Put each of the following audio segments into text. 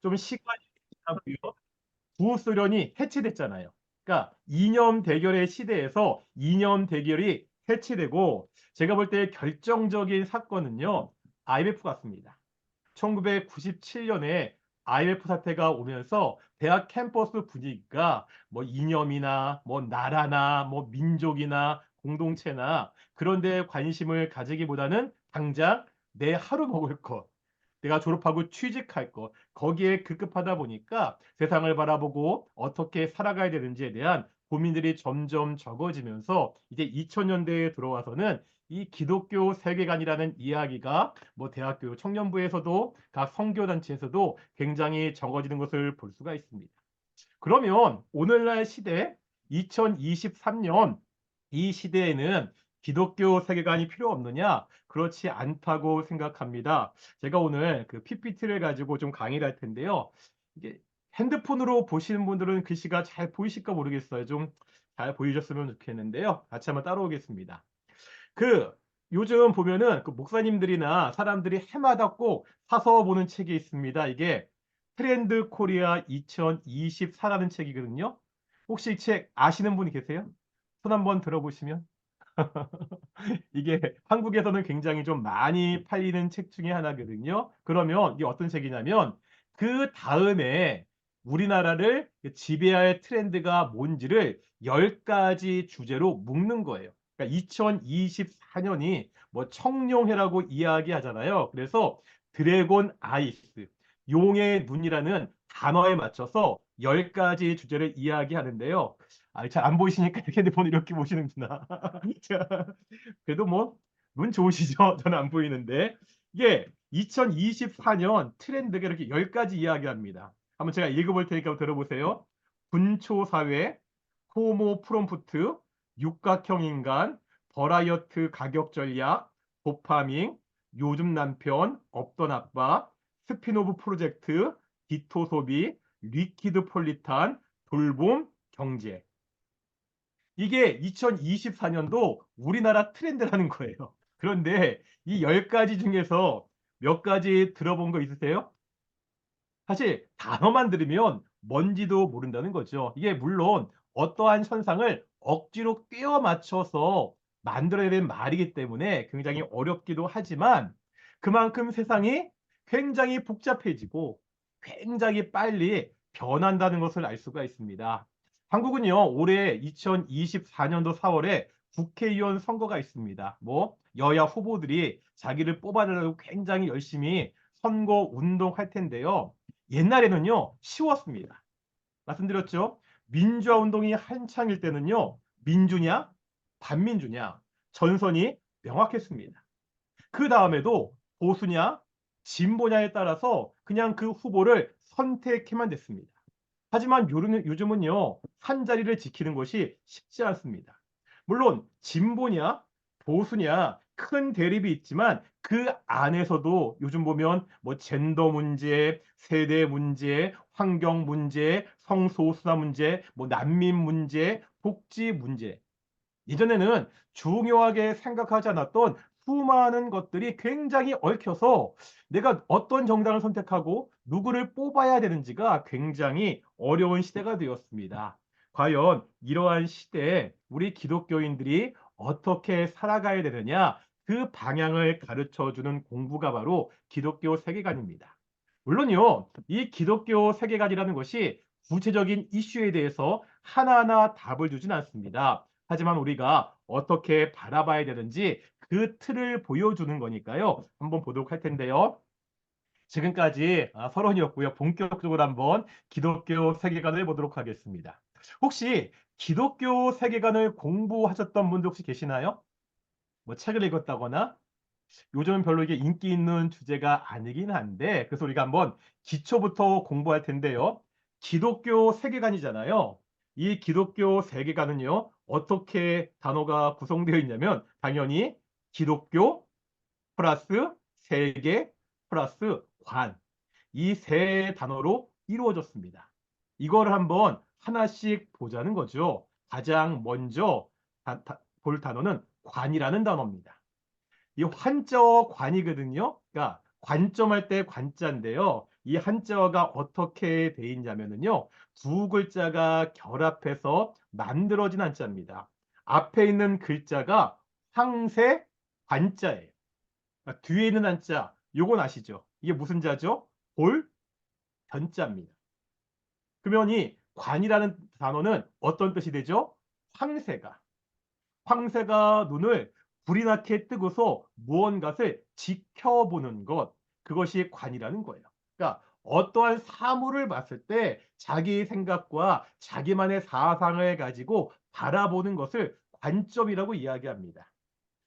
좀 시간이 지나고요. 구소련이 해체됐잖아요. 그러니까 이념 대결의 시대에서 이념 대결이 해체되고 제가 볼 때 결정적인 사건은요. IMF 같습니다. 1997년에 IMF 사태가 오면서 대학 캠퍼스 분위기가 뭐 이념이나 뭐 나라나 뭐 민족이나 공동체나 그런 데 관심을 가지기보다는 당장 내 하루 먹을 것, 내가 졸업하고 취직할 것, 거기에 급급하다 보니까 세상을 바라보고 어떻게 살아가야 되는지에 대한 고민들이 점점 적어지면서 이제 2000년대에 들어와서는 이 기독교 세계관이라는 이야기가 뭐 대학교 청년부에서도 각 선교단체에서도 굉장히 적어지는 것을 볼 수가 있습니다. 그러면 오늘날 시대 2023년 이 시대에는 기독교 세계관이 필요 없느냐? 그렇지 않다고 생각합니다. 제가 오늘 그 PPT를 가지고 좀 강의를 할 텐데요. 이게 핸드폰으로 보시는 분들은 글씨가 잘 보이실까 모르겠어요. 좀 잘 보이셨으면 좋겠는데요. 같이 한번 따라오겠습니다. 그 요즘 보면은 그 목사님들이나 사람들이 해마다 꼭 사서 보는 책이 있습니다. 이게 트렌드 코리아 2024라는 책이거든요. 혹시 이 책 아시는 분이 계세요? 손 한번 들어보시면. 이게 한국에서는 굉장히 좀 많이 팔리는 책 중에 하나거든요. 그러면 이게 어떤 책이냐면 그다음에 우리나라를 지배할 트렌드가 뭔지를 10가지 주제로 묶는 거예요. 그러니까 2024년이 뭐 청룡해라고 이야기하잖아요. 그래서 드래곤 아이스, 용의 눈이라는 단어에 맞춰서 10가지 주제를 이야기하는데요. 잘 안 보이시니까 이렇게 핸드폰 이렇게 보시는구나. 자, 그래도 뭐 눈 좋으시죠? 저는 안 보이는데. 이게 2024년 트렌드가 이렇게 10가지 이야기합니다. 한번 제가 읽어볼 테니까 한번 들어보세요. 분초 사회, 호모 프롬프트, 육각형 인간, 버라이어트 가격 전략, 도파밍, 요즘 남편, 없던 아빠, 스피노브 프로젝트, 디토 소비, 리퀴드 폴리탄, 돌봄, 경제. 이게 2024년도 우리나라 트렌드라는 거예요. 그런데 이 10가지 중에서 몇 가지 들어본 거 있으세요? 사실 단어만 들으면 뭔지도 모른다는 거죠. 이게 물론 어떠한 현상을 억지로 꿰어 맞춰서 만들어야 되는 말이기 때문에 굉장히 어렵기도 하지만 그만큼 세상이 굉장히 복잡해지고 굉장히 빨리 변한다는 것을 알 수가 있습니다. 한국은요, 올해 2024년도 4월에 국회의원 선거가 있습니다. 뭐 여야 후보들이 자기를 뽑아내려고 굉장히 열심히 선거 운동할 텐데요. 옛날에는요, 쉬웠습니다. 말씀드렸죠? 민주화 운동이 한창일 때는요, 민주냐, 반민주냐, 전선이 명확했습니다. 그 다음에도 보수냐, 진보냐에 따라서 그냥 그 후보를 선택해만 됐습니다. 하지만 요즘은요, 한 자리를 지키는 것이 쉽지 않습니다. 물론 진보냐 보수냐 큰 대립이 있지만 그 안에서도 요즘 보면 뭐 젠더 문제, 세대 문제, 환경 문제, 성소수자 문제, 뭐 난민 문제, 복지 문제, 예전에는 중요하게 생각하지 않았던 수많은 것들이 굉장히 얽혀서 내가 어떤 정당을 선택하고 누구를 뽑아야 되는지가 굉장히 어려운 시대가 되었습니다. 과연 이러한 시대에 우리 기독교인들이 어떻게 살아가야 되느냐, 그 방향을 가르쳐 주는 공부가 바로 기독교 세계관입니다. 물론요, 이 기독교 세계관이라는 것이 구체적인 이슈에 대해서 하나하나 답을 주진 않습니다. 하지만 우리가 어떻게 바라봐야 되는지 그 틀을 보여주는 거니까요. 한번 보도록 할 텐데요. 지금까지 서론이었고요. 본격적으로 한번 기독교 세계관을 보도록 하겠습니다. 혹시 기독교 세계관을 공부하셨던 분들 혹시 계시나요? 뭐 책을 읽었다거나 요즘은 별로 이게 인기 있는 주제가 아니긴 한데 그래서 우리가 한번 기초부터 공부할 텐데요. 기독교 세계관이잖아요. 이 기독교 세계관은요. 어떻게 단어가 구성되어 있냐면 당연히 기독교 플러스 세계 플러스 관. 이 세 단어로 이루어졌습니다. 이거를 한번 하나씩 보자는 거죠. 가장 먼저 볼 단어는 관이라는 단어입니다. 이 환자어 관이거든요. 그러니까 관점할 때 관자인데요. 이 한자어가 어떻게 돼 있냐면은요. 두 글자가 결합해서 만들어진 한자입니다. 앞에 있는 글자가 황새 관자예요. 그러니까 뒤에 있는 한자, 요건 아시죠? 이게 무슨 자죠? 볼, 변자입니다. 그러면 이 관이라는 단어는 어떤 뜻이 되죠? 황새가. 황새가 눈을 불이 나게 뜨고서 무언가를 지켜보는 것, 그것이 관이라는 거예요. 그러니까 어떠한 사물을 봤을 때 자기 생각과 자기만의 사상을 가지고 바라보는 것을 관점이라고 이야기합니다.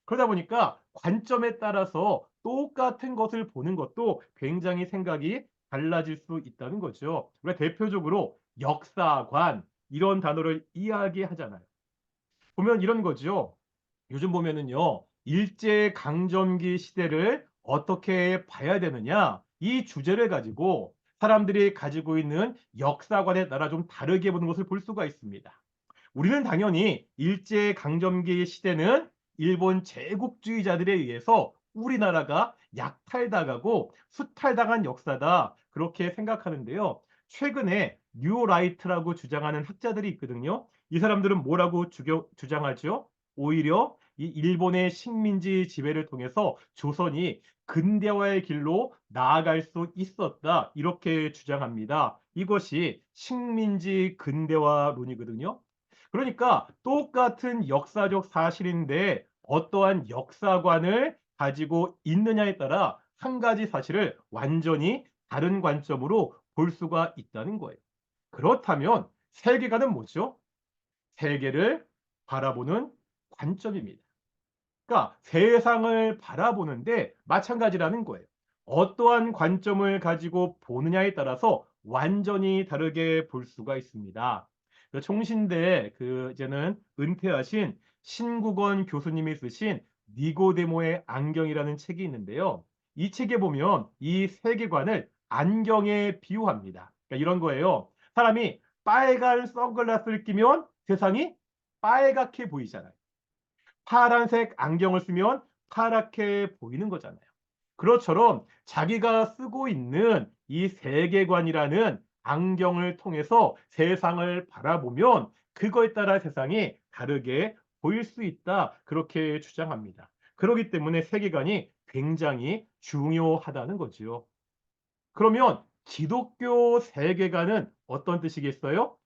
그러다 보니까 관점에 따라서 똑같은 것을 보는 것도 굉장히 생각이 달라질 수 있다는 거죠. 우리가 대표적으로 역사관 이런 단어를 이야기하잖아요. 보면 이런 거죠. 요즘 보면은요. 일제 강점기 시대를 어떻게 봐야 되느냐 이 주제를 가지고 사람들이 가지고 있는 역사관에 따라 좀 다르게 보는 것을 볼 수가 있습니다. 우리는 당연히 일제 강점기 시대는 일본 제국주의자들에 의해서 우리나라가 약탈당하고 수탈당한 역사다 그렇게 생각하는데요. 최근에 뉴라이트라고 주장하는 학자들이 있거든요. 이 사람들은 뭐라고 주장하죠? 오히려 이 일본의 식민지 지배를 통해서 조선이 근대화의 길로 나아갈 수 있었다 이렇게 주장합니다. 이것이 식민지 근대화론이거든요. 그러니까 똑같은 역사적 사실인데 어떠한 역사관을 가지고 있느냐에 따라 한 가지 사실을 완전히 다른 관점으로 볼 수가 있다는 거예요. 그렇다면 세계관은 뭐죠? 세계를 바라보는 관점입니다. 그러니까 세상을 바라보는데 마찬가지라는 거예요. 어떠한 관점을 가지고 보느냐에 따라서 완전히 다르게 볼 수가 있습니다. 총신대 이제는 은퇴하신 신국원 교수님이 쓰신 니고데모의 안경이라는 책이 있는데요. 이 책에 보면 이 세계관을 안경에 비유합니다. 그러니까 이런 거예요. 사람이 빨간 선글라스를 끼면 세상이 빨갛게 보이잖아요. 파란색 안경을 쓰면 파랗게 보이는 거잖아요. 그것처럼 자기가 쓰고 있는 이 세계관이라는 안경을 통해서 세상을 바라보면 그거에 따라 세상이 다르게 보일 수 있다. 그렇게 주장합니다. 그렇기 때문에 세계관이 굉장히 중요하다는 거죠. 그러면 기독교 세계관은 어떤 뜻이겠어요?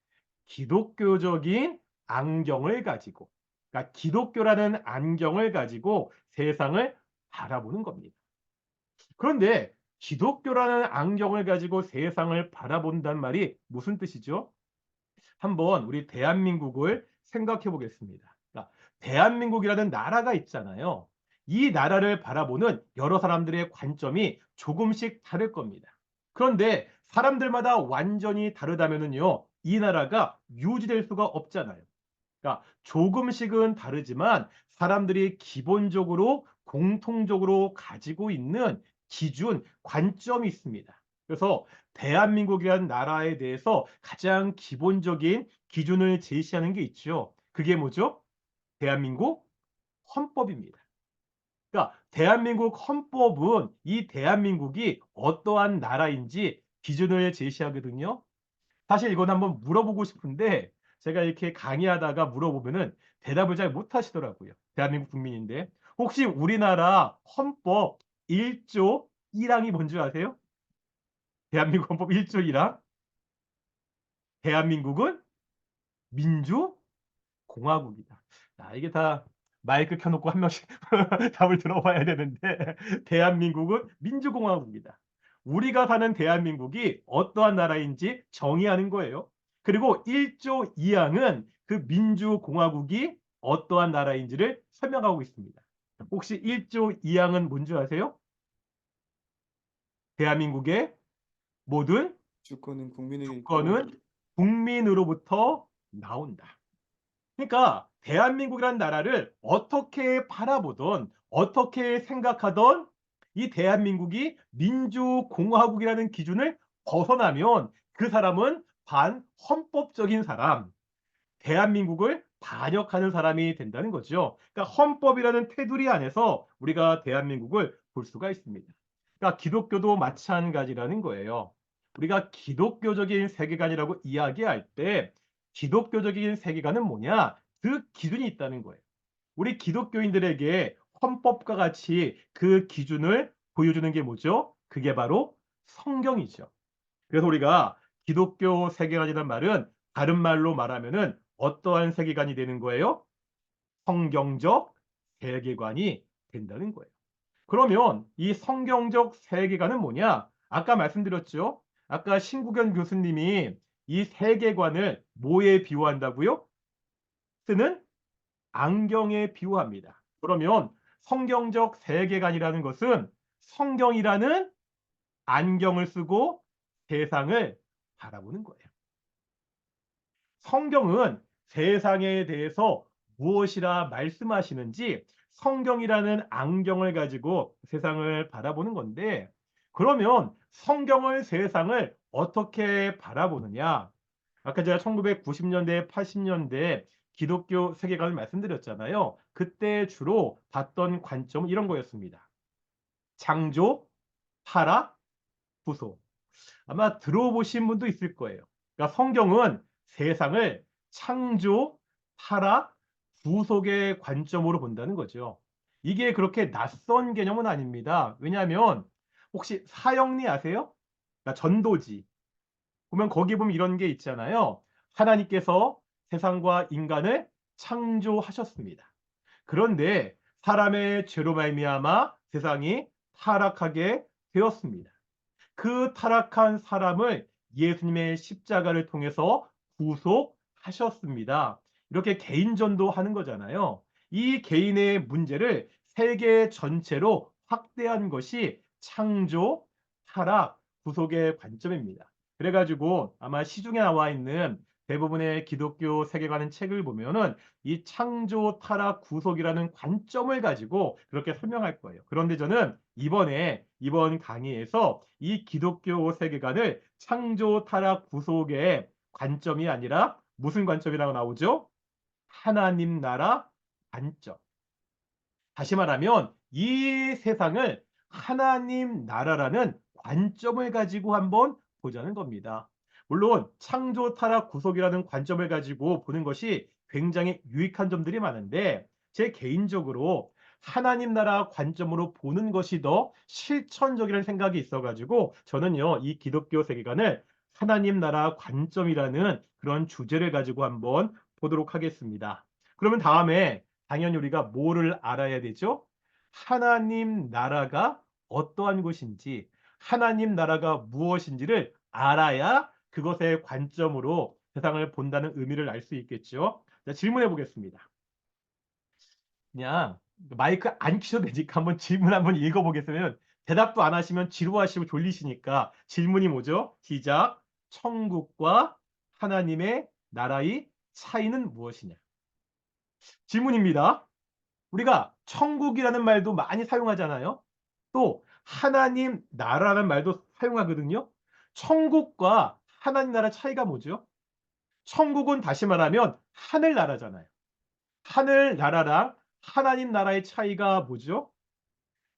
기독교적인 안경을 가지고, 그러니까 기독교라는 안경을 가지고 세상을 바라보는 겁니다. 그런데 기독교라는 안경을 가지고 세상을 바라본단 말이 무슨 뜻이죠? 한번 우리 대한민국을 생각해 보겠습니다. 그러니까 대한민국이라는 나라가 있잖아요. 이 나라를 바라보는 여러 사람들의 관점이 조금씩 다를 겁니다. 그런데 사람들마다 완전히 다르다면은요, 이 나라가 유지될 수가 없잖아요. 그러니까 조금씩은 다르지만 사람들이 기본적으로 공통적으로 가지고 있는 기준, 관점이 있습니다. 그래서 대한민국이라는 나라에 대해서 가장 기본적인 기준을 제시하는 게 있죠. 그게 뭐죠? 대한민국 헌법입니다. 그러니까 대한민국 헌법은 이 대한민국이 어떠한 나라인지 기준을 제시하거든요. 사실 이건 한번 물어보고 싶은데 제가 이렇게 강의하다가 물어보면은 대답을 잘 못하시더라고요. 대한민국 국민인데. 혹시 우리나라 헌법 1조 1항이 뭔지 아세요? 대한민국 헌법 1조 1항. 대한민국은 민주공화국이다. 자, 이게 다 마이크 켜놓고 한 명씩 답을 들어봐야 되는데 대한민국은 민주공화국이다. 우리가 사는 대한민국이 어떠한 나라인지 정의하는 거예요. 그리고 1조 2항은 그 민주공화국이 어떠한 나라인지를 설명하고 있습니다. 혹시 1조 2항은 뭔지 아세요? 대한민국의 모든 주권은 국민에게 있고 주권은 국민으로부터 나온다. 그러니까 대한민국이라는 나라를 어떻게 바라보든 어떻게 생각하든 이 대한민국이 민주공화국이라는 기준을 벗어나면 그 사람은 반헌법적인 사람, 대한민국을 반역하는 사람이 된다는 거죠. 그러니까 헌법이라는 테두리 안에서 우리가 대한민국을 볼 수가 있습니다. 그러니까 기독교도 마찬가지라는 거예요. 우리가 기독교적인 세계관이라고 이야기할 때 기독교적인 세계관은 뭐냐? 그 기준이 있다는 거예요. 우리 기독교인들에게 헌법과 같이 그 기준을 보여주는 게 뭐죠? 그게 바로 성경이죠. 그래서 우리가 기독교 세계관이란 말은 다른 말로 말하면은 어떠한 세계관이 되는 거예요? 성경적 세계관이 된다는 거예요. 그러면 이 성경적 세계관은 뭐냐? 아까 말씀드렸죠. 아까 신국연 교수님이 이 세계관을 뭐에 비유한다고요? 쓰는 안경에 비유합니다. 그러면 성경적 세계관이라는 것은 성경이라는 안경을 쓰고 세상을 바라보는 거예요. 성경은 세상에 대해서 무엇이라 말씀하시는지 성경이라는 안경을 가지고 세상을 바라보는 건데, 그러면 성경을 세상을 어떻게 바라보느냐? 아까 제가 1990년대, 80년대 기독교 세계관을 말씀드렸잖아요. 그때 주로 봤던 관점은 이런 거였습니다. 창조, 타락, 구속. 아마 들어보신 분도 있을 거예요. 그러니까 성경은 세상을 창조, 타락, 구속의 관점으로 본다는 거죠. 이게 그렇게 낯선 개념은 아닙니다. 왜냐하면 혹시 사형리 아세요? 그러니까 전도지. 보면 거기 보면 이런 게 있잖아요. 하나님께서 세상과 인간을 창조하셨습니다. 그런데 사람의 죄로 말미암아 세상이 타락하게 되었습니다. 그 타락한 사람을 예수님의 십자가를 통해서 구속하셨습니다. 이렇게 개인 전도하는 거잖아요. 이 개인의 문제를 세계 전체로 확대한 것이 창조, 타락, 구속의 관점입니다. 그래 가지고 아마 시중에 나와 있는 대부분의 기독교 세계관의 책을 보면은 이 창조, 타락, 구속이라는 관점을 가지고 그렇게 설명할 거예요. 그런데 저는 이번 강의에서 이 기독교 세계관을 창조, 타락, 구속의 관점이 아니라 무슨 관점이라고 나오죠? 하나님 나라 관점. 다시 말하면 이 세상을 하나님 나라라는 관점을 가지고 한번 보자는 겁니다. 물론 창조, 타락, 구속이라는 관점을 가지고 보는 것이 굉장히 유익한 점들이 많은데 제 개인적으로 하나님 나라 관점으로 보는 것이 더 실천적이라는 생각이 있어 가지고 저는요, 이 기독교 세계관을 하나님 나라 관점이라는 그런 주제를 가지고 한번 보도록 하겠습니다. 그러면 다음에 당연히 우리가 뭐를 알아야 되죠? 하나님 나라가 어떠한 곳인지, 하나님 나라가 무엇인지를 알아야 그것의 관점으로 세상을 본다는 의미를 알 수 있겠죠. 자, 질문해 보겠습니다. 그냥 마이크 안 켜셔도 되니까 한번 질문 한번 읽어보겠으면 대답도 안 하시면 지루하시고 졸리시니까 질문이 뭐죠? 시작. 천국과 하나님의 나라의 차이는 무엇이냐? 질문입니다. 우리가 천국이라는 말도 많이 사용하잖아요. 또 하나님 나라라는 말도 사용하거든요. 천국과 하나님 나라 차이가 뭐죠? 천국은 다시 말하면 하늘나라잖아요. 하늘나라랑 하나님 나라의 차이가 뭐죠?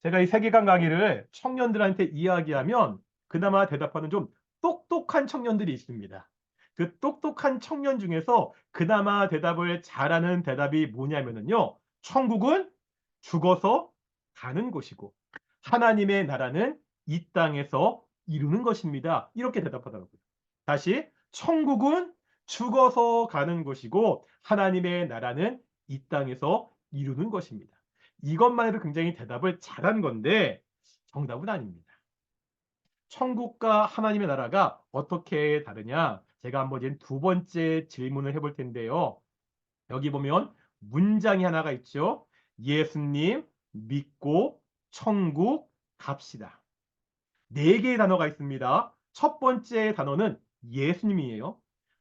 제가 이 세계관 강의를 청년들한테 이야기하면 그나마 대답하는 좀 똑똑한 청년들이 있습니다. 그 똑똑한 청년 중에서 그나마 대답을 잘하는 대답이 뭐냐면은요. 천국은 죽어서 가는 곳이고 하나님의 나라는 이 땅에서 이루는 것입니다. 이렇게 대답하더라고요. 다시 천국은 죽어서 가는 것이고 하나님의 나라는 이 땅에서 이루는 것입니다. 이것만 해도 굉장히 대답을 잘한 건데 정답은 아닙니다. 천국과 하나님의 나라가 어떻게 다르냐? 제가 한번 이제 두 번째 질문을 해볼 텐데요. 여기 보면 문장이 하나가 있죠. 예수님 믿고 천국 갑시다. 네 개의 단어가 있습니다. 첫 번째 단어는 예수님이에요.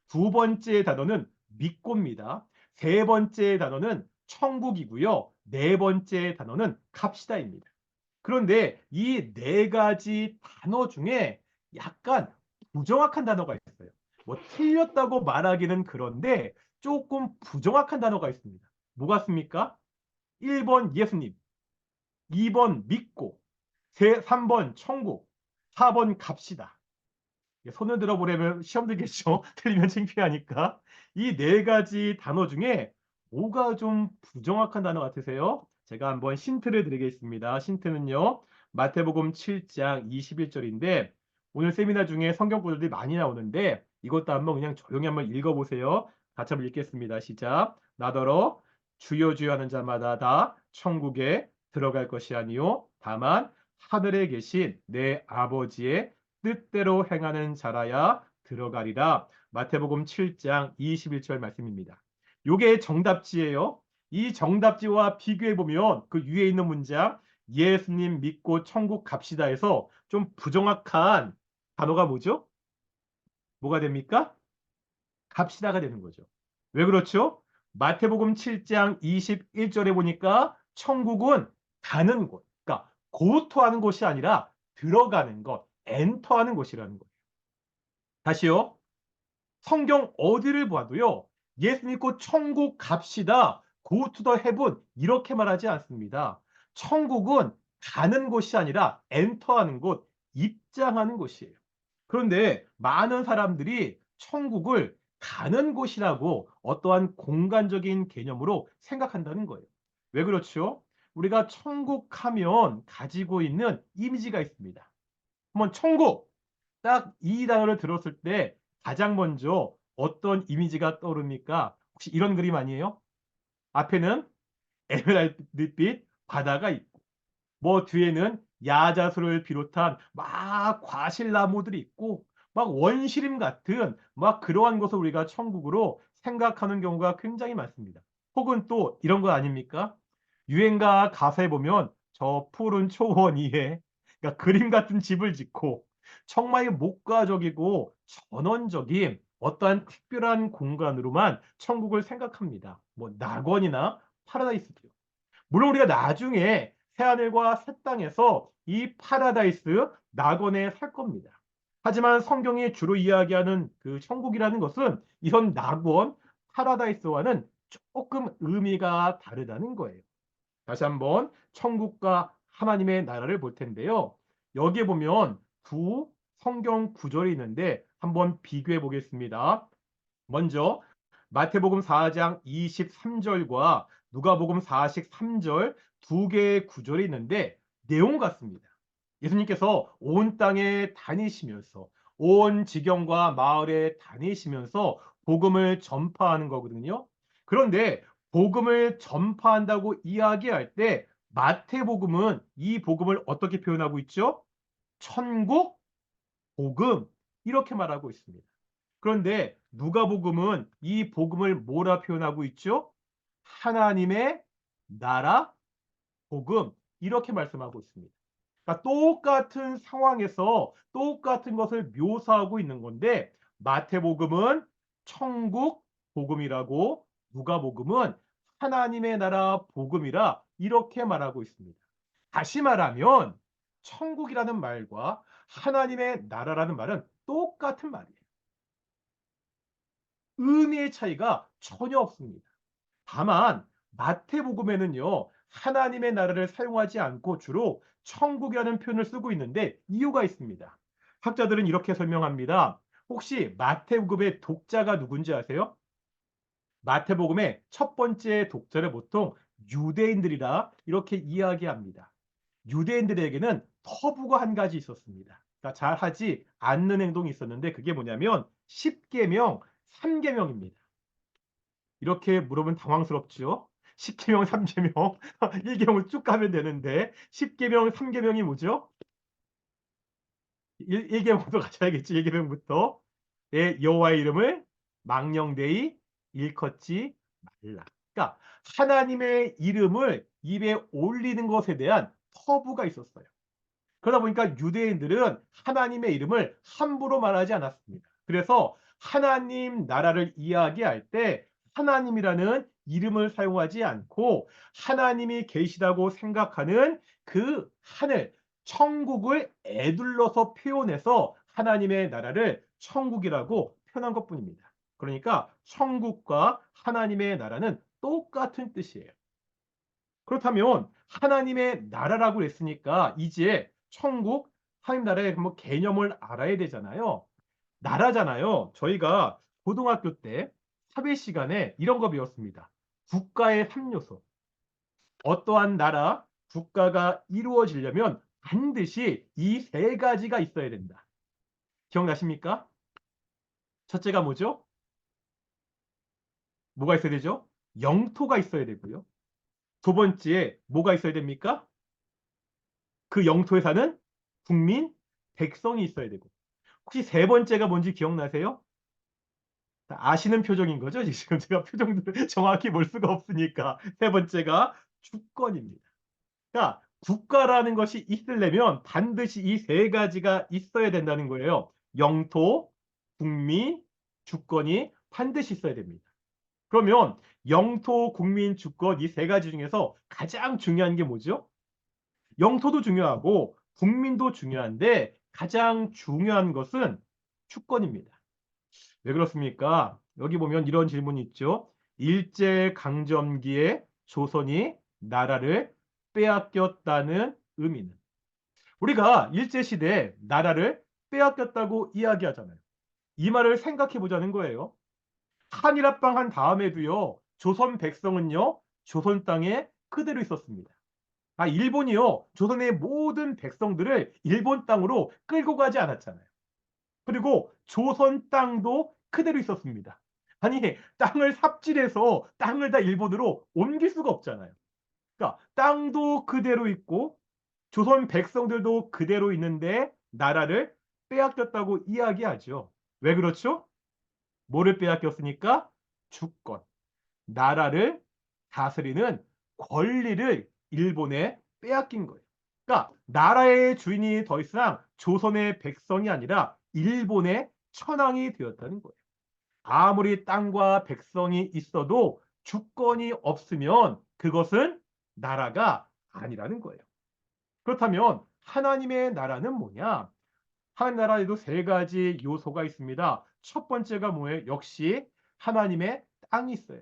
두 번째 단어는 믿고입니다. 세 번째 단어는 천국이고요. 네 번째 단어는 갑시다입니다. 그런데 이 네 가지 단어 중에 약간 부정확한 단어가 있어요. 뭐 틀렸다고 말하기는 그런데 조금 부정확한 단어가 있습니다. 뭐 같습니까? 1번 예수님, 2번 믿고, 3번 천국, 4번 갑시다. 손을 들어보려면 시험 들겠죠. 틀리면 창피하니까. 이 네 가지 단어 중에 뭐가 좀 부정확한 단어 같으세요? 제가 한번 힌트를 드리겠습니다. 힌트는요. 마태복음 7장 21절인데 오늘 세미나 중에 성경 구절들이 많이 나오는데 이것도 한번 그냥 조용히 한번 읽어보세요. 같이 한번 읽겠습니다. 시작. 나더러 주여 주여 하는 자마다 다 천국에 들어갈 것이 아니요 다만 하늘에 계신 내 아버지의 뜻대로 행하는 자라야 들어가리라. 마태복음 7장 21절 말씀입니다. 요게 정답지예요. 이 정답지와 비교해 보면 그 위에 있는 문장 예수님 믿고 천국 갑시다에서 좀 부정확한 단어가 뭐죠? 뭐가 됩니까? 갑시다가 되는 거죠. 왜 그렇죠? 마태복음 7장 21절에 보니까 천국은 가는 곳, 그러니까 고토하는 곳이 아니라 들어가는 것, 엔터하는 곳이라는 거예요. 다시요. 성경 어디를 봐도요. 예수 믿고 천국 갑시다. Go to the heaven 이렇게 말하지 않습니다. 천국은 가는 곳이 아니라 엔터하는 곳, 입장하는 곳이에요. 그런데 많은 사람들이 천국을 가는 곳이라고 어떠한 공간적인 개념으로 생각한다는 거예요. 왜 그렇죠? 우리가 천국 하면 가지고 있는 이미지가 있습니다. 한번 천국 딱 이 단어를 들었을 때 가장 먼저 어떤 이미지가 떠오릅니까? 혹시 이런 그림 아니에요? 앞에는 에메랄드빛 바다가 있고 뭐 뒤에는 야자수를 비롯한 막 과실나무들이 있고 막 원시림 같은 막 그러한 것을 우리가 천국으로 생각하는 경우가 굉장히 많습니다. 혹은 또 이런 거 아닙니까? 유행가 가사에 보면 저 푸른 초원 위에 그러니까 그림 같은 집을 짓고 정말 목가적이고 전원적인 어떠한 특별한 공간으로만 천국을 생각합니다. 뭐 낙원이나 파라다이스도요. 물론 우리가 나중에 새하늘과 새 땅에서 이 파라다이스 낙원에 살 겁니다. 하지만 성경이 주로 이야기하는 그 천국이라는 것은 이런 낙원, 파라다이스와는 조금 의미가 다르다는 거예요. 다시 한번 천국과 하나님의 나라를 볼 텐데요. 여기에 보면 두 성경 구절이 있는데 한번 비교해 보겠습니다. 먼저 마태복음 4장 23절과 누가복음 43절 두 개의 구절이 있는데 내용 같습니다. 예수님께서 온 땅에 다니시면서 온 지경과 마을에 다니시면서 복음을 전파하는 거거든요. 그런데 복음을 전파한다고 이야기할 때 마태복음은 이 복음을 어떻게 표현하고 있죠? 천국 복음 이렇게 말하고 있습니다. 그런데 누가복음은 이 복음을 뭐라 표현하고 있죠? 하나님의 나라 복음 이렇게 말씀하고 있습니다. 그러니까 똑같은 상황에서 똑같은 것을 묘사하고 있는 건데 마태복음은 천국 복음이라고 누가복음은 하나님의 나라 복음이라 이렇게 말하고 있습니다. 다시 말하면 천국이라는 말과 하나님의 나라라는 말은 똑같은 말이에요. 의미의 차이가 전혀 없습니다. 다만 마태복음에는요. 하나님의 나라를 사용하지 않고 주로 천국이라는 표현을 쓰고 있는데 이유가 있습니다. 학자들은 이렇게 설명합니다. 혹시 마태복음의 독자가 누군지 아세요? 마태복음의 첫 번째 독자를 보통 유대인들이라 이렇게 이야기합니다. 유대인들에게는 터부가 한 가지 있었습니다. 그러니까 잘하지 않는 행동이 있었는데 그게 뭐냐면 10계명 3계명입니다. 이렇게 물으면 당황스럽죠. 10계명 3계명 1계명을 쭉 가면 되는데 10계명 3계명이 뭐죠? 1계명부터 같이 해야겠지. 1계명부터 내 여호와의 이름을 망령되이 일컫지 말라. 그러니까 하나님의 이름을 입에 올리는 것에 대한 터부가 있었어요. 그러다 보니까 유대인들은 하나님의 이름을 함부로 말하지 않았습니다. 그래서 하나님 나라를 이야기할 때 하나님이라는 이름을 사용하지 않고 하나님이 계시다고 생각하는 그 하늘, 천국을 에둘러서 표현해서 하나님의 나라를 천국이라고 표현한 것뿐입니다. 그러니까 천국과 하나님의 나라는 똑같은 뜻이에요. 그렇다면 하나님의 나라라고 했으니까 이제 천국, 하나님 나라의 뭐 개념을 알아야 되잖아요. 나라잖아요. 저희가 고등학교 때 사회 시간에 이런 거 배웠습니다. 국가의 3요소. 어떠한 나라, 국가가 이루어지려면 반드시 이 세 가지가 있어야 된다. 기억나십니까? 첫째가 뭐죠? 뭐가 있어야 되죠? 영토가 있어야 되고요. 두 번째, 뭐가 있어야 됩니까? 그 영토에 사는 국민, 백성이 있어야 되고. 혹시 세 번째가 뭔지 기억나세요? 아시는 표정인 거죠? 지금 제가 표정들을 정확히 볼 수가 없으니까. 세 번째가 주권입니다. 자, 국가라는 것이 있으려면 반드시 이 세 가지가 있어야 된다는 거예요. 영토, 국민, 주권이 반드시 있어야 됩니다. 그러면 영토, 국민, 주권 이 세 가지 중에서 가장 중요한 게 뭐죠? 영토도 중요하고 국민도 중요한데 가장 중요한 것은 주권입니다. 왜 그렇습니까? 여기 보면 이런 질문이 있죠. 일제강점기에 조선이 나라를 빼앗겼다는 의미는? 우리가 일제시대에 나라를 빼앗겼다고 이야기하잖아요. 이 말을 생각해 보자는 거예요. 한일합방한 다음에도요. 조선 백성은요. 조선 땅에 그대로 있었습니다. 일본이요. 조선의 모든 백성들을 일본 땅으로 끌고 가지 않았잖아요. 그리고 조선 땅도 그대로 있었습니다. 아니, 땅을 삽질해서 땅을 다 일본으로 옮길 수가 없잖아요. 그러니까 땅도 그대로 있고 조선 백성들도 그대로 있는데 나라를 빼앗겼다고 이야기하죠. 왜 그렇죠? 뭐를 빼앗겼으니까? 주권. 나라를 다스리는 권리를 일본에 빼앗긴 거예요. 그러니까 나라의 주인이 더 이상 조선의 백성이 아니라 일본의 천황이 되었다는 거예요. 아무리 땅과 백성이 있어도 주권이 없으면 그것은 나라가 아니라는 거예요. 그렇다면 하나님의 나라는 뭐냐? 하나님 나라에도 세 가지 요소가 있습니다. 첫 번째가 뭐예요? 역시 하나님의 땅이 있어요.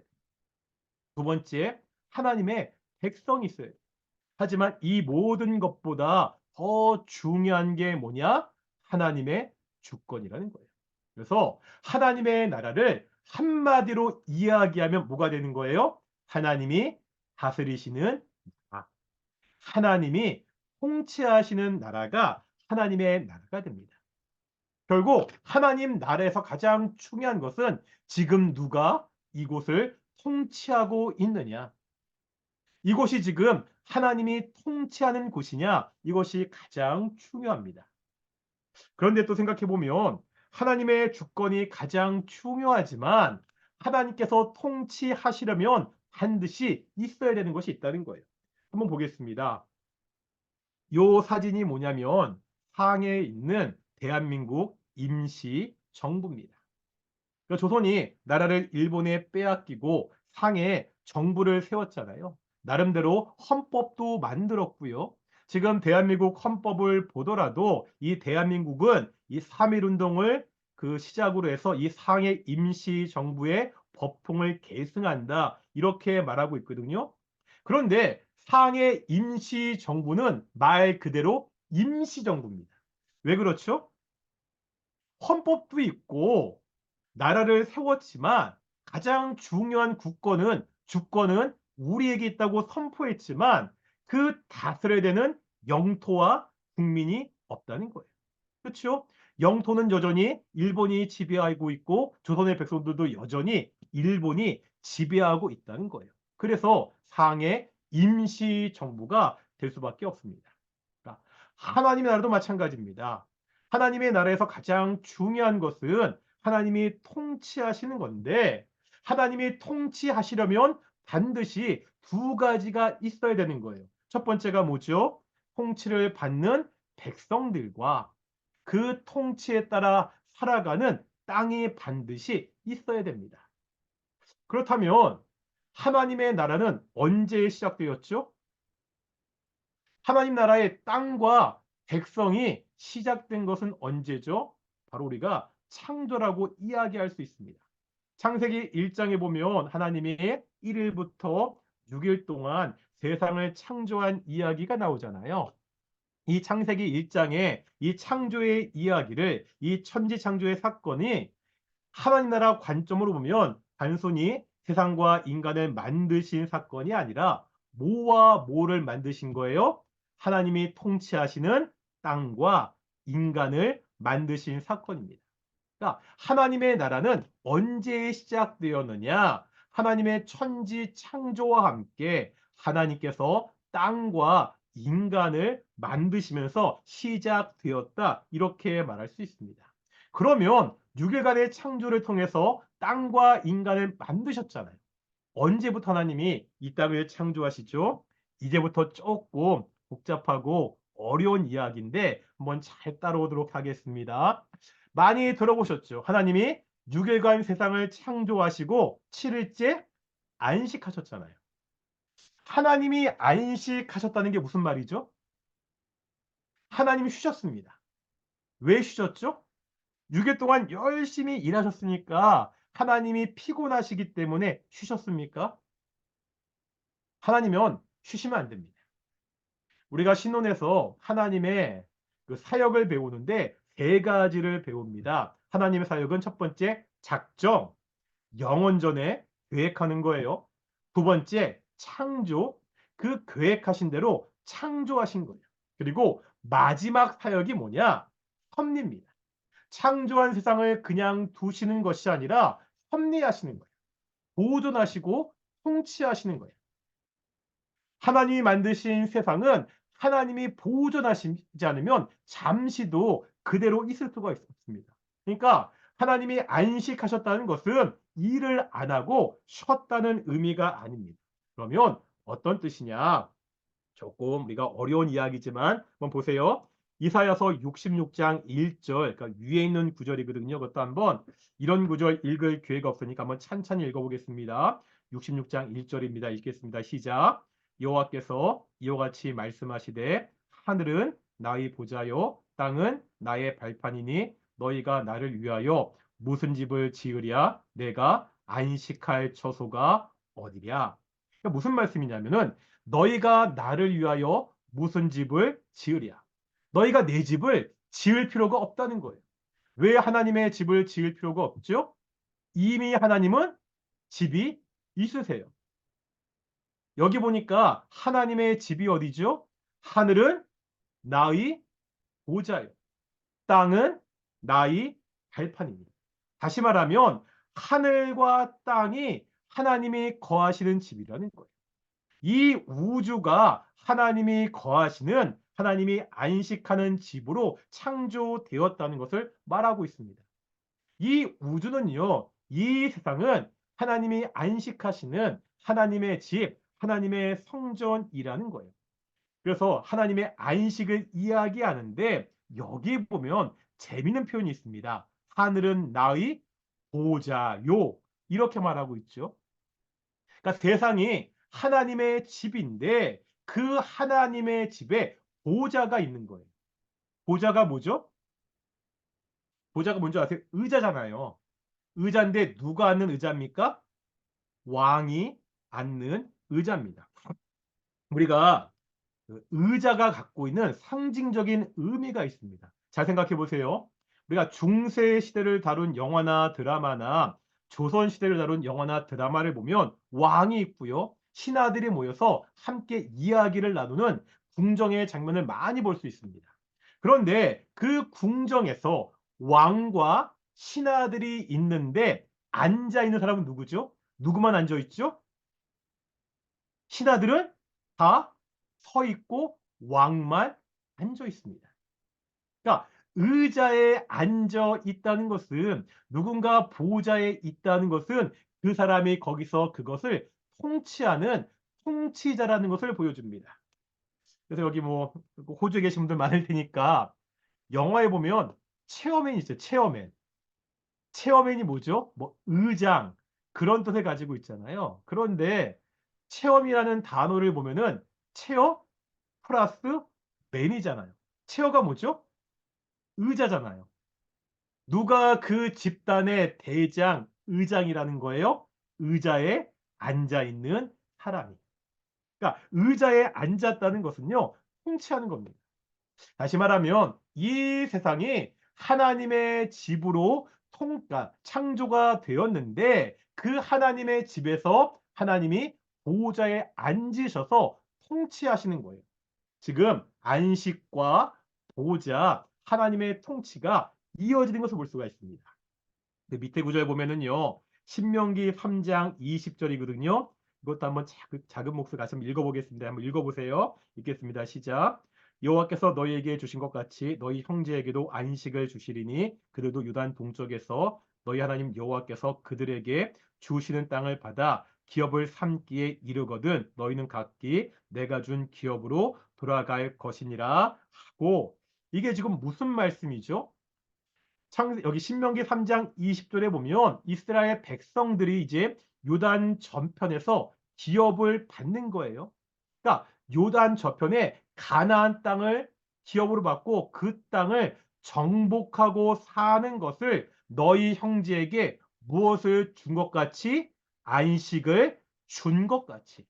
두 번째, 하나님의 백성이 있어요. 하지만 이 모든 것보다 더 중요한 게 뭐냐? 하나님의 주권이라는 거예요. 그래서 하나님의 나라를 한마디로 이야기하면 뭐가 되는 거예요? 하나님이 다스리시는 나라. 하나님이 통치하시는 나라가 하나님의 나라가 됩니다. 결국 하나님 나라에서 가장 중요한 것은 지금 누가 이곳을 통치하고 있느냐. 이곳이 지금 하나님이 통치하는 곳이냐, 이것이 가장 중요합니다. 그런데 또 생각해 보면 하나님의 주권이 가장 중요하지만 하나님께서 통치하시려면 반드시 있어야 되는 것이 있다는 거예요. 한번 보겠습니다. 요 사진이 뭐냐면 상해에 있는 대한민국 임시 정부입니다. 그러니까 조선이 나라를 일본에 빼앗기고 상해에 정부를 세웠잖아요. 나름대로 헌법도 만들었고요. 지금 대한민국 헌법을 보더라도 이 대한민국은 이 3.1운동을 그 시작으로 해서 이 상해 임시정부의 법통을 계승한다. 이렇게 말하고 있거든요. 그런데 상해 임시정부는 말 그대로 임시정부입니다. 왜 그렇죠? 헌법도 있고 나라를 세웠지만 가장 중요한 주권은 우리에게 있다고 선포했지만 그 다스려야 되는 영토와 국민이 없다는 거예요. 그렇죠? 영토는 여전히 일본이 지배하고 있고 조선의 백성들도 여전히 일본이 지배하고 있다는 거예요. 그래서 상해 임시정부가 될 수밖에 없습니다. 그러니까 하나님의 나라도 마찬가지입니다. 하나님의 나라에서 가장 중요한 것은 하나님이 통치하시는 건데 하나님이 통치하시려면 반드시 두 가지가 있어야 되는 거예요. 첫 번째가 뭐죠? 통치를 받는 백성들과 그 통치에 따라 살아가는 땅이 반드시 있어야 됩니다. 그렇다면 하나님의 나라는 언제 시작되었죠? 하나님 나라의 땅과 백성이 시작된 것은 언제죠? 바로 우리가 창조라고 이야기할 수 있습니다. 창세기 1장에 보면 하나님이 1일부터 6일 동안 세상을 창조한 이야기가 나오잖아요. 이 창세기 1장의 이 창조의 이야기를 이 천지창조의 사건이 하나님 나라 관점으로 보면 단순히 세상과 인간을 만드신 사건이 아니라 뭐와 뭐를 만드신 거예요? 하나님이 통치하시는 땅과 인간을 만드신 사건입니다. 그러니까 하나님의 나라는 언제 시작되었느냐? 하나님의 천지 창조와 함께 하나님께서 땅과 인간을 만드시면서 시작되었다. 이렇게 말할 수 있습니다. 그러면 6일간의 창조를 통해서 땅과 인간을 만드셨잖아요. 언제부터 하나님이 이 땅을 창조하시죠? 이제부터 조금 복잡하고 어려운 이야기인데 한번 잘 따라오도록 하겠습니다. 많이 들어보셨죠? 하나님이 6일간 세상을 창조하시고 7일째 안식하셨잖아요. 하나님이 안식하셨다는 게 무슨 말이죠? 하나님이 쉬셨습니다. 왜 쉬셨죠? 6일 동안 열심히 일하셨으니까 하나님이 피곤하시기 때문에 쉬셨습니까? 하나님은 쉬시면 안 됩니다. 우리가 신론에서 하나님의 그 사역을 배우는데 세 가지를 배웁니다. 하나님의 사역은 첫 번째 작정, 영원전에 계획하는 거예요. 두 번째 창조, 그 계획하신 대로 창조하신 거예요. 그리고 마지막 사역이 뭐냐? 섭리입니다. 창조한 세상을 그냥 두시는 것이 아니라 섭리하시는 거예요. 보존하시고 통치하시는 거예요. 하나님이 만드신 세상은 하나님이 보존하시지 않으면 잠시도 그대로 있을 수가 없습니다. 그러니까 하나님이 안식하셨다는 것은 일을 안 하고 쉬었다는 의미가 아닙니다. 그러면 어떤 뜻이냐? 조금 우리가 어려운 이야기지만 한번 보세요. 이사야서 66장 1절, 그러니까 위에 있는 구절이거든요. 그것도 한번 이런 구절 읽을 기회가 없으니까 한번 찬찬히 읽어보겠습니다. 66장 1절입니다. 읽겠습니다. 시작. 여호와께서 이와 같이 말씀하시되 하늘은 나의 보좌요 땅은 나의 발판이니 너희가 나를 위하여 무슨 집을 지으랴 내가 안식할 처소가 어디랴. 그러니까 무슨 말씀이냐면은 너희가 나를 위하여 무슨 집을 지으랴. 너희가 내 집을 지을 필요가 없다는 거예요. 왜 하나님의 집을 지을 필요가 없죠? 이미 하나님은 집이 있으세요. 여기 보니까 하나님의 집이 어디죠? 하늘은 나의 보좌요. 땅은 나의 발판입니다. 다시 말하면 하늘과 땅이 하나님이 거하시는 집이라는 거예요. 이 우주가 하나님이 거하시는 하나님이 안식하는 집으로 창조되었다는 것을 말하고 있습니다. 이 우주는요, 이 세상은 하나님이 안식하시는 하나님의 집, 하나님의 성전이라는 거예요. 그래서 하나님의 안식을 이야기하는데 여기 보면 재미있는 표현이 있습니다. 하늘은 나의 보좌요. 이렇게 말하고 있죠. 그러니까 세상이 하나님의 집인데 그 하나님의 집에 보좌가 있는 거예요. 보좌가 뭐죠? 보좌가 뭔지 아세요? 의자잖아요. 의자인데 누가 앉는 의자입니까? 왕이 앉는 의자입니다. 우리가 그 의자가 갖고 있는 상징적인 의미가 있습니다. 잘 생각해 보세요. 우리가 중세 시대를 다룬 영화나 드라마나 조선 시대를 다룬 영화나 드라마를 보면 왕이 있고요. 신하들이 모여서 함께 이야기를 나누는 궁정의 장면을 많이 볼 수 있습니다. 그런데 그 궁정에서 왕과 신하들이 있는데 앉아 있는 사람은 누구죠? 누구만 앉아 있죠? 신하들은 다 서 있고 왕만 앉아 있습니다. 그러니까 의자에 앉아 있다는 것은 누군가 보좌에 있다는 것은 그 사람이 거기서 그것을 통치하는 통치자라는 것을 보여줍니다. 그래서 여기 뭐 호주에 계신 분들 많을 테니까 영화에 보면 체어맨이 있어요. 체어맨. 체어맨이 뭐죠? 뭐 의장 그런 뜻을 가지고 있잖아요. 그런데 체험이라는 단어를 보면은 체어 플러스 맨이잖아요. 체어가 뭐죠? 의자잖아요. 누가 그 집단의 대장, 의장이라는 거예요? 의자에 앉아 있는 사람이. 그러니까 의자에 앉았다는 것은요, 통치하는 겁니다. 다시 말하면 이 세상이 하나님의 집으로 창조가 되었는데 그 하나님의 집에서 하나님이 보호자에 앉으셔서 통치하시는 거예요. 지금 안식과 보호자, 하나님의 통치가 이어지는 것을 볼 수가 있습니다. 근데 밑에 구절에 보면은요. 신명기 3장 20절이거든요. 이것도 한번 작은 목소리 같이 한번 읽어보겠습니다. 한번 읽어보세요. 읽겠습니다. 시작. 여호와께서 너희에게 주신 것 같이 너희 형제에게도 안식을 주시리니 그들도 유단 동쪽에서 너희 하나님 여호와께서 그들에게 주시는 땅을 받아 기업을 삼기에 이르거든 너희는 각기 내가 준 기업으로 돌아갈 것이니라 하고 이게 지금 무슨 말씀이죠? 여기 신명기 3장 20절에 보면 이스라엘 백성들이 이제 요단 저편에서 기업을 받는 거예요. 그러니까 요단 저편에 가나안 땅을 기업으로 받고 그 땅을 정복하고 사는 것을 너희 형제에게 무엇을 준 것 같이 안식을 준 것 같이.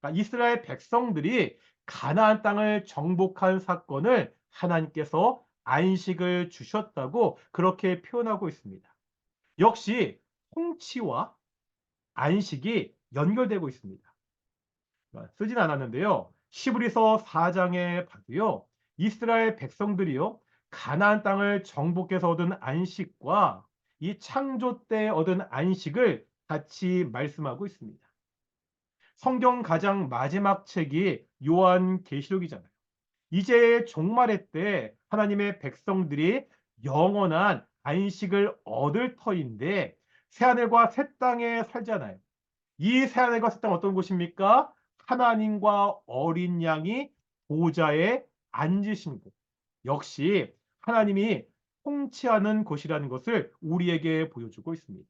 그러니까 이스라엘 백성들이 가나안 땅을 정복한 사건을 하나님께서 안식을 주셨다고 그렇게 표현하고 있습니다. 역시 통치와 안식이 연결되고 있습니다. 쓰진 않았는데요. 시브리서 4장에 봐도요. 이스라엘 백성들이요. 가나안 땅을 정복해서 얻은 안식과 이 창조 때 얻은 안식을 같이 말씀하고 있습니다. 성경 가장 마지막 책이 요한계시록이잖아요. 이제 종말의 때 하나님의 백성들이 영원한 안식을 얻을 터인데 새하늘과 새 땅에 살잖아요. 이 새하늘과 새 땅은 어떤 곳입니까? 하나님과 어린 양이 보좌에 앉으신 곳. 역시 하나님이 통치하는 곳이라는 것을 우리에게 보여주고 있습니다.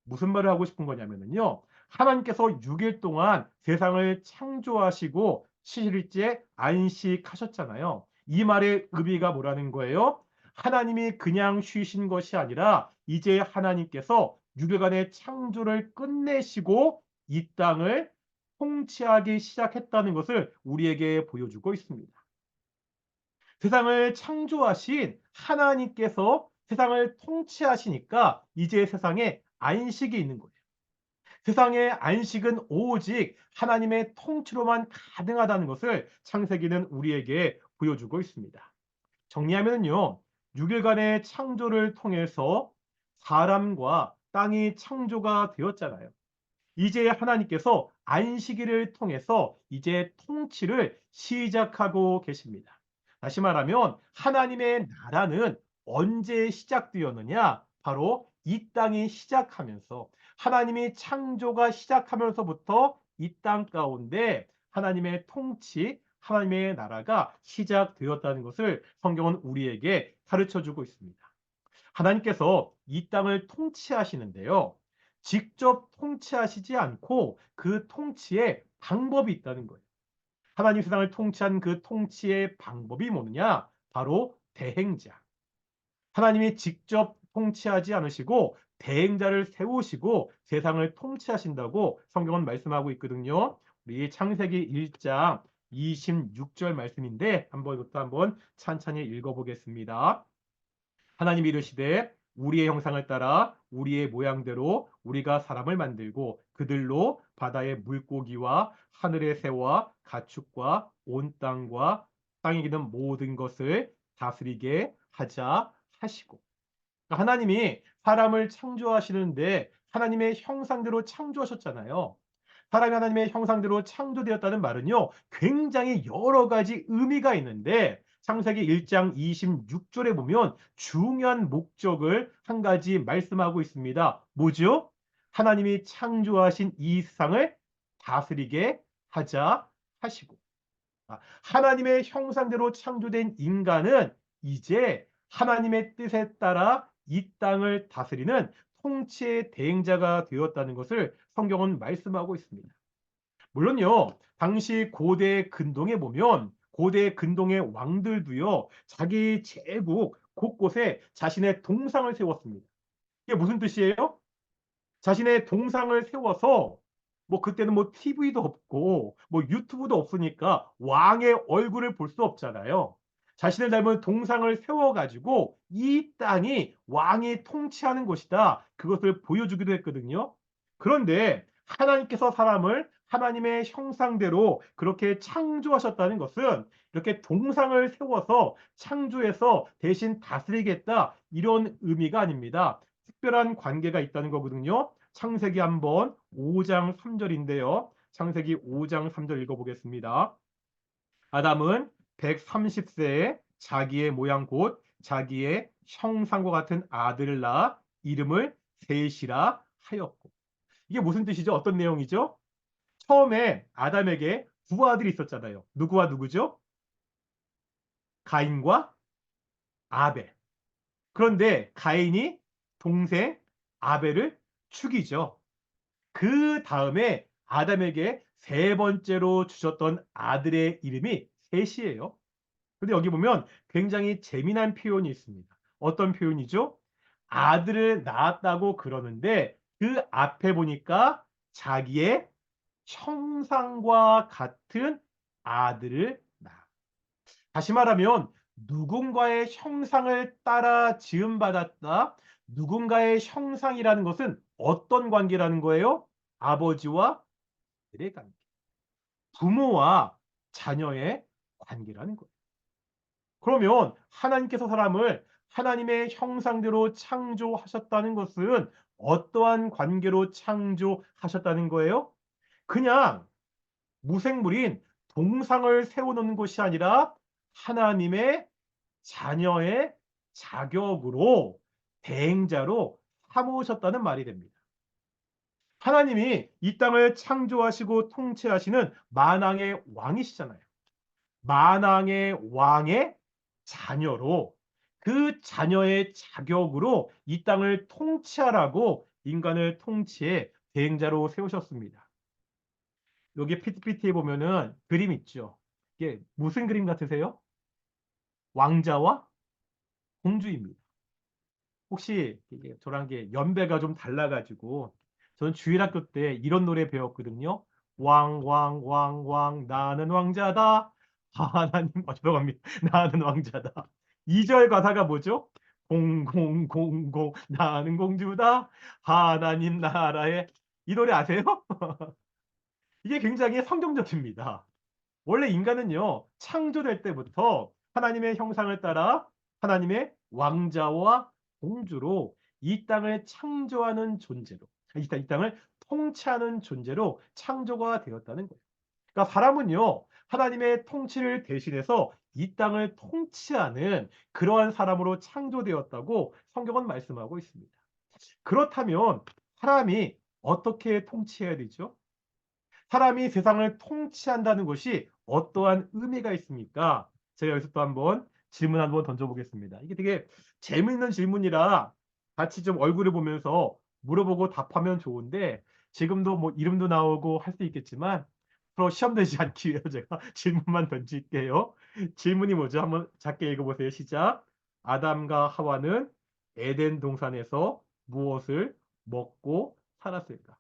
무슨 말을 하고 싶은 거냐면요. 하나님께서 6일 동안 세상을 창조하시고 7일째 안식하셨잖아요. 이 말의 의미가 뭐라는 거예요? 하나님이 그냥 쉬신 것이 아니라 이제 하나님께서 6일간의 창조를 끝내시고 이 땅을 통치하기 시작했다는 것을 우리에게 보여주고 있습니다. 세상을 창조하신 하나님께서 세상을 통치하시니까 이제 세상에 안식이 있는 거예요. 세상의 안식은 오직 하나님의 통치로만 가능하다는 것을 창세기는 우리에게 보여주고 있습니다. 정리하면요. 6일간의 창조를 통해서 사람과 땅이 창조가 되었잖아요. 이제 하나님께서 안식일을 통해서 이제 통치를 시작하고 계십니다. 다시 말하면 하나님의 나라는 언제 시작되었느냐? 바로 이 땅이 시작하면서 하나님이 창조가 시작하면서부터 이 땅 가운데 하나님의 통치, 하나님의 나라가 시작되었다는 것을 성경은 우리에게 가르쳐 주고 있습니다. 하나님께서 이 땅을 통치하시는데요. 직접 통치하시지 않고 그 통치에 방법이 있다는 거예요. 하나님 세상을 통치한 그 통치의 방법이 뭐느냐? 바로 대행자. 하나님이 직접 통치하지 않으시고 대행자를 세우시고 세상을 통치하신다고 성경은 말씀하고 있거든요. 우리 창세기 1장 26절 말씀인데 이것도 한번 찬찬히 읽어보겠습니다. 하나님이 이르시되 우리의 형상을 따라 우리의 모양대로 우리가 사람을 만들고 그들로 바다의 물고기와 하늘의 새와 가축과 온 땅과 땅에 기는 모든 것을 다스리게 하자 하시고 그러니까 하나님이 사람을 창조하시는데 하나님의 형상대로 창조하셨잖아요. 사람이 하나님의 형상대로 창조되었다는 말은요. 굉장히 여러 가지 의미가 있는데 창세기 1장 26절에 보면 중요한 목적을 한 가지 말씀하고 있습니다. 뭐죠? 하나님이 창조하신 이 세상을 다스리게 하자 하시고 하나님의 형상대로 창조된 인간은 이제 하나님의 뜻에 따라 이 땅을 다스리는 통치의 대행자가 되었다는 것을 성경은 말씀하고 있습니다. 물론요, 당시 고대 근동에 보면 고대 근동의 왕들도요, 자기 제국 곳곳에 자신의 동상을 세웠습니다. 이게 무슨 뜻이에요? 자신의 동상을 세워서 그때는 TV도 없고 유튜브도 없으니까 왕의 얼굴을 볼 수 없잖아요. 자신을 닮은 동상을 세워가지고 이 땅이 왕이 통치하는 곳이다. 그것을 보여주기도 했거든요. 그런데 하나님께서 사람을 하나님의 형상대로 그렇게 창조하셨다는 것은 이렇게 동상을 세워서 창조해서 대신 다스리겠다 이런 의미가 아닙니다. 특별한 관계가 있다는 거거든요. 창세기 한번 5장 3절인데요. 창세기 5장 3절 읽어보겠습니다. 아담은 130세에 자기의 모양 곧 자기의 형상과 같은 아들을 낳아 이름을 셋이라 하였고. 이게 무슨 뜻이죠? 어떤 내용이죠? 처음에 아담에게 두 아들이 있었잖아요. 누구와 누구죠? 가인과 아벨. 그런데 가인이 동생 아벨을 죽이죠. 그 다음에 아담에게 세 번째로 주셨던 아들의 이름이 셋이에요. 근데 여기 보면 굉장히 재미난 표현이 있습니다. 어떤 표현이죠? 아들을 낳았다고 그러는데 그 앞에 보니까 자기의 형상과 같은 아들을 낳아. 다시 말하면 누군가의 형상을 따라 지음받았다. 누군가의 형상이라는 것은 어떤 관계라는 거예요? 아버지와 아들의 관계. 부모와 자녀의 관계라는 거예요. 그러면 하나님께서 사람을 하나님의 형상대로 창조하셨다는 것은 어떠한 관계로 창조하셨다는 거예요? 그냥 무생물인 동상을 세워놓는 것이 아니라 하나님의 자녀의 자격으로 대행자로 삼으셨다는 말이 됩니다. 하나님이 이 땅을 창조하시고 통치하시는 만왕의 왕이시잖아요. 만왕의 왕의 자녀로 그 자녀의 자격으로 이 땅을 통치하라고 인간을 통치해 대행자로 세우셨습니다. 여기 PPT에 보면은 그림 있죠. 이게 무슨 그림 같으세요? 왕자와 공주입니다. 혹시 이게 저랑 게 연배가 좀 달라가지고 저는 주일학교 때 이런 노래 배웠거든요. 왕 나는 왕자다. 하나님 죄송합니다. 나는 왕자다. 2절 가사가 뭐죠? 공공공공 나는 공주다. 하나님 나라에 이 노래 아세요? 이게 굉장히 성경적입니다. 원래 인간은요, 창조될 때부터 하나님의 형상을 따라 하나님의 왕자와 공주로 이 땅을 창조하는 존재로, 이 땅을 통치하는 존재로 창조가 되었다는 거예요. 그러니까 사람은요, 하나님의 통치를 대신해서 이 땅을 통치하는 그러한 사람으로 창조되었다고 성경은 말씀하고 있습니다. 그렇다면 사람이 어떻게 통치해야 되죠? 사람이 세상을 통치한다는 것이 어떠한 의미가 있습니까? 제가 여기서 또 한번 질문 한번 던져보겠습니다. 이게 되게 재미있는 질문이라 같이 좀 얼굴을 보면서 물어보고 답하면 좋은데 지금도 뭐 이름도 나오고 할 수 있겠지만 서로 시험 되지 않기 위해서 제가 질문만 던질게요. 질문이 뭐죠? 한번 작게 읽어보세요. 시작. 아담과 하와는 에덴 동산에서 무엇을 먹고 살았을까?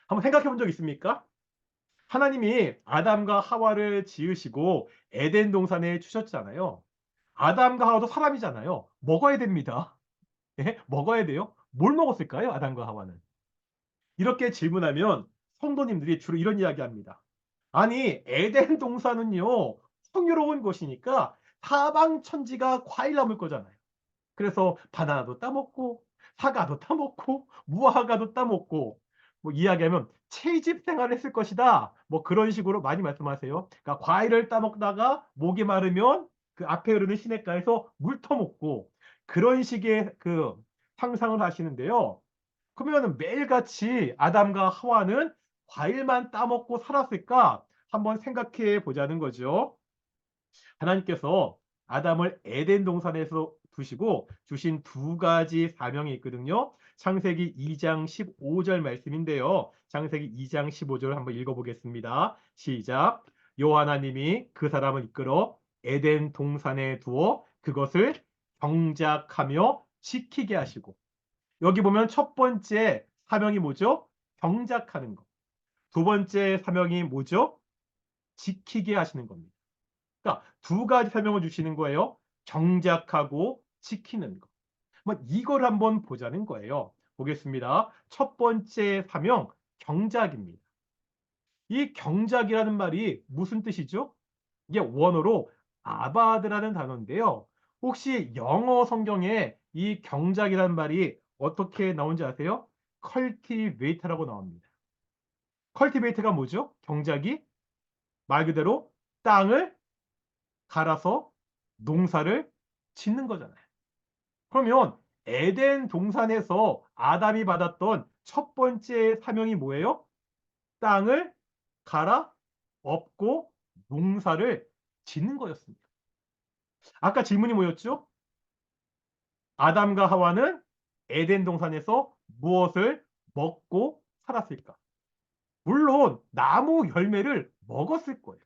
한번 생각해 본 적 있습니까? 하나님이 아담과 하와를 지으시고 에덴 동산에 주셨잖아요. 아담과 하와도 사람이잖아요. 먹어야 됩니다. 예? 먹어야 돼요. 뭘 먹었을까요? 아담과 하와는. 이렇게 질문하면 성도님들이 주로 이런 이야기합니다. 아니 에덴 동산은요 풍요로운 곳이니까 사방천지가 과일 나물 거잖아요. 그래서 바나나도 따먹고 사과도 따먹고 무화과도 따먹고 뭐 이야기하면 채집 생활을 했을 것이다. 뭐 그런 식으로 많이 말씀하세요. 그러니까 과일을 따먹다가 목이 마르면 그 앞에 흐르는 시냇가에서 물 터먹고 그런 식의 그 상상을 하시는데요. 그러면 매일같이 아담과 하와는 과일만 따먹고 살았을까? 한번 생각해 보자는 거죠. 하나님께서 아담을 에덴 동산에서 두시고 주신 두 가지 사명이 있거든요. 창세기 2장 15절 말씀인데요. 창세기 2장 15절 한번 읽어보겠습니다. 시작. 여호와 하나님이 그 사람을 이끌어 에덴 동산에 두어 그것을 경작하며 지키게 하시고 여기 보면 첫 번째 사명이 뭐죠? 경작하는 것. 두 번째 사명이 뭐죠? 지키게 하시는 겁니다. 그러니까 두 가지 설명을 주시는 거예요. 경작하고 지키는 거. 뭐 이걸 한번 보자는 거예요. 보겠습니다. 첫 번째 사명 경작입니다. 이 경작이라는 말이 무슨 뜻이죠? 이게 원어로 아바드라는 단어인데요. 혹시 영어 성경에 이 경작이라는 말이 어떻게 나온지 아세요? cultivate라고 나옵니다. cultivate가 뭐죠? 경작이 말 그대로 땅을 갈아서 농사를 짓는 거잖아요. 그러면 에덴 동산에서 아담이 받았던 첫 번째 사명이 뭐예요? 땅을 갈아 엎고 농사를 짓는 거였습니다. 아까 질문이 뭐였죠? 아담과 하와는 에덴 동산에서 무엇을 먹고 살았을까? 물론 나무 열매를 먹었을 거예요.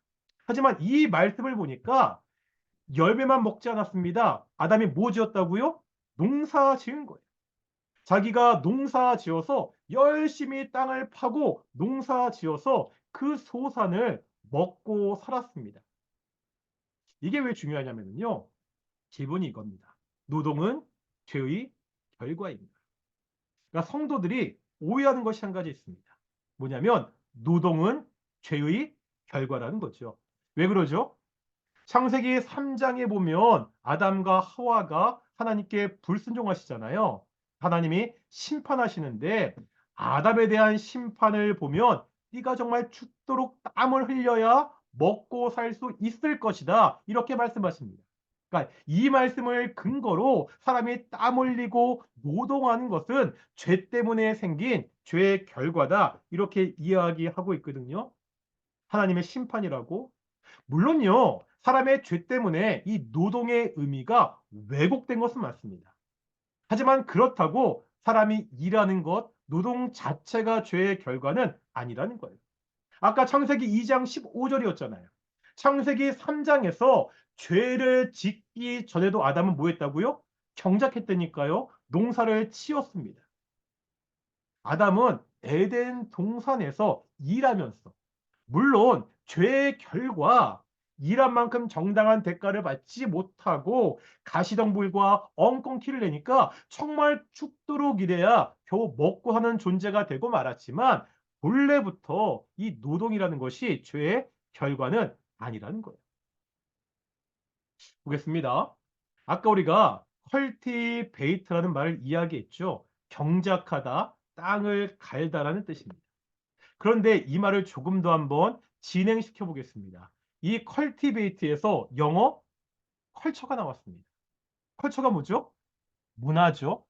하지만 이 말씀을 보니까 열매만 먹지 않았습니다. 아담이 뭐 지었다고요? 농사 지은 거예요. 자기가 농사 지어서 열심히 땅을 파고 농사 지어서 그 소산을 먹고 살았습니다. 이게 왜 중요하냐면요. 기본이 이겁니다. 노동은 죄의 결과입니다. 그러니까 성도들이 오해하는 것이 한 가지 있습니다. 뭐냐면 노동은 죄의 결과라는 거죠. 왜 그러죠? 창세기 3장에 보면 아담과 하와가 하나님께 불순종하시잖아요. 하나님이 심판하시는데 아담에 대한 심판을 보면 네가 정말 죽도록 땀을 흘려야 먹고 살 수 있을 것이다. 이렇게 말씀하십니다. 그러니까 이 말씀을 근거로 사람이 땀 흘리고 노동하는 것은 죄 때문에 생긴 죄의 결과다. 이렇게 이야기하고 있거든요. 하나님의 심판이라고. 물론요, 사람의 죄 때문에 이 노동의 의미가 왜곡된 것은 맞습니다. 하지만 그렇다고 사람이 일하는 것, 노동 자체가 죄의 결과는 아니라는 거예요. 아까 창세기 2장 15절이었잖아요. 창세기 3장에서 죄를 짓기 전에도 아담은 뭐 했다고요? 경작했다니까요. 농사를 지었습니다. 아담은 에덴 동산에서 일하면서 물론 죄의 결과 일한 만큼 정당한 대가를 받지 못하고 가시덤불과 엉겅퀴를 내니까 정말 죽도록 일해야 겨우 먹고 사는 존재가 되고 말았지만 본래부터 이 노동이라는 것이 죄의 결과는 아니라는 거예요. 보겠습니다. 아까 우리가 컬티베이트라는 말을 이야기했죠. 경작하다, 땅을 갈다라는 뜻입니다. 그런데 이 말을 조금 더 한번 진행시켜 보겠습니다. 이 컬티베이트에서 영어 컬처가 나왔습니다. 컬처가 뭐죠? 문화죠.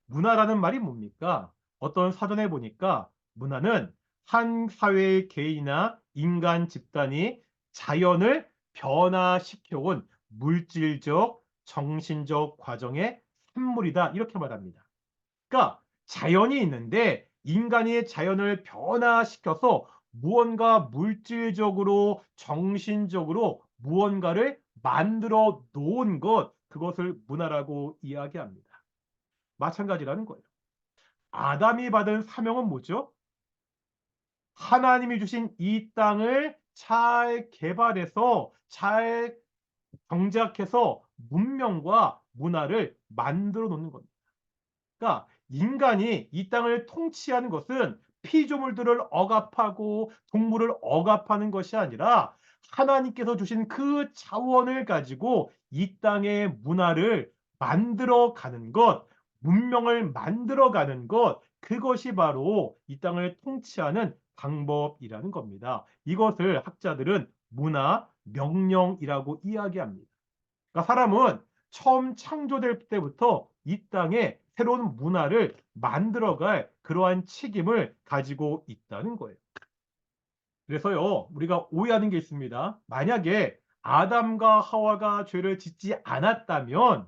문화라는 말이 뭡니까? 어떤 사전에 보니까 문화는 한 사회의 개인이나 인간 집단이 자연을 변화시켜온 물질적, 정신적 과정의 산물이다. 이렇게 말합니다. 그러니까 자연이 있는데 인간이 자연을 변화시켜서 무언가 물질적으로 정신적으로 무언가를 만들어 놓은 것 그것을 문화라고 이야기합니다. 마찬가지라는 거예요. 아담이 받은 사명은 뭐죠? 하나님이 주신 이 땅을 잘 개발해서 잘 경작해서 문명과 문화를 만들어 놓는 겁니다. 그러니까 인간이 이 땅을 통치하는 것은 피조물들을 억압하고 동물을 억압하는 것이 아니라 하나님께서 주신 그 자원을 가지고 이 땅의 문화를 만들어 가는 것, 문명을 만들어 가는 것, 그것이 바로 이 땅을 통치하는 방법이라는 겁니다. 이것을 학자들은 문화, 명령이라고 이야기합니다. 그러니까 사람은 처음 창조될 때부터 이 땅에 새로운 문화를 만들어갈 그러한 책임을 가지고 있다는 거예요. 그래서요, 우리가 오해하는 게 있습니다. 만약에 아담과 하와가 죄를 짓지 않았다면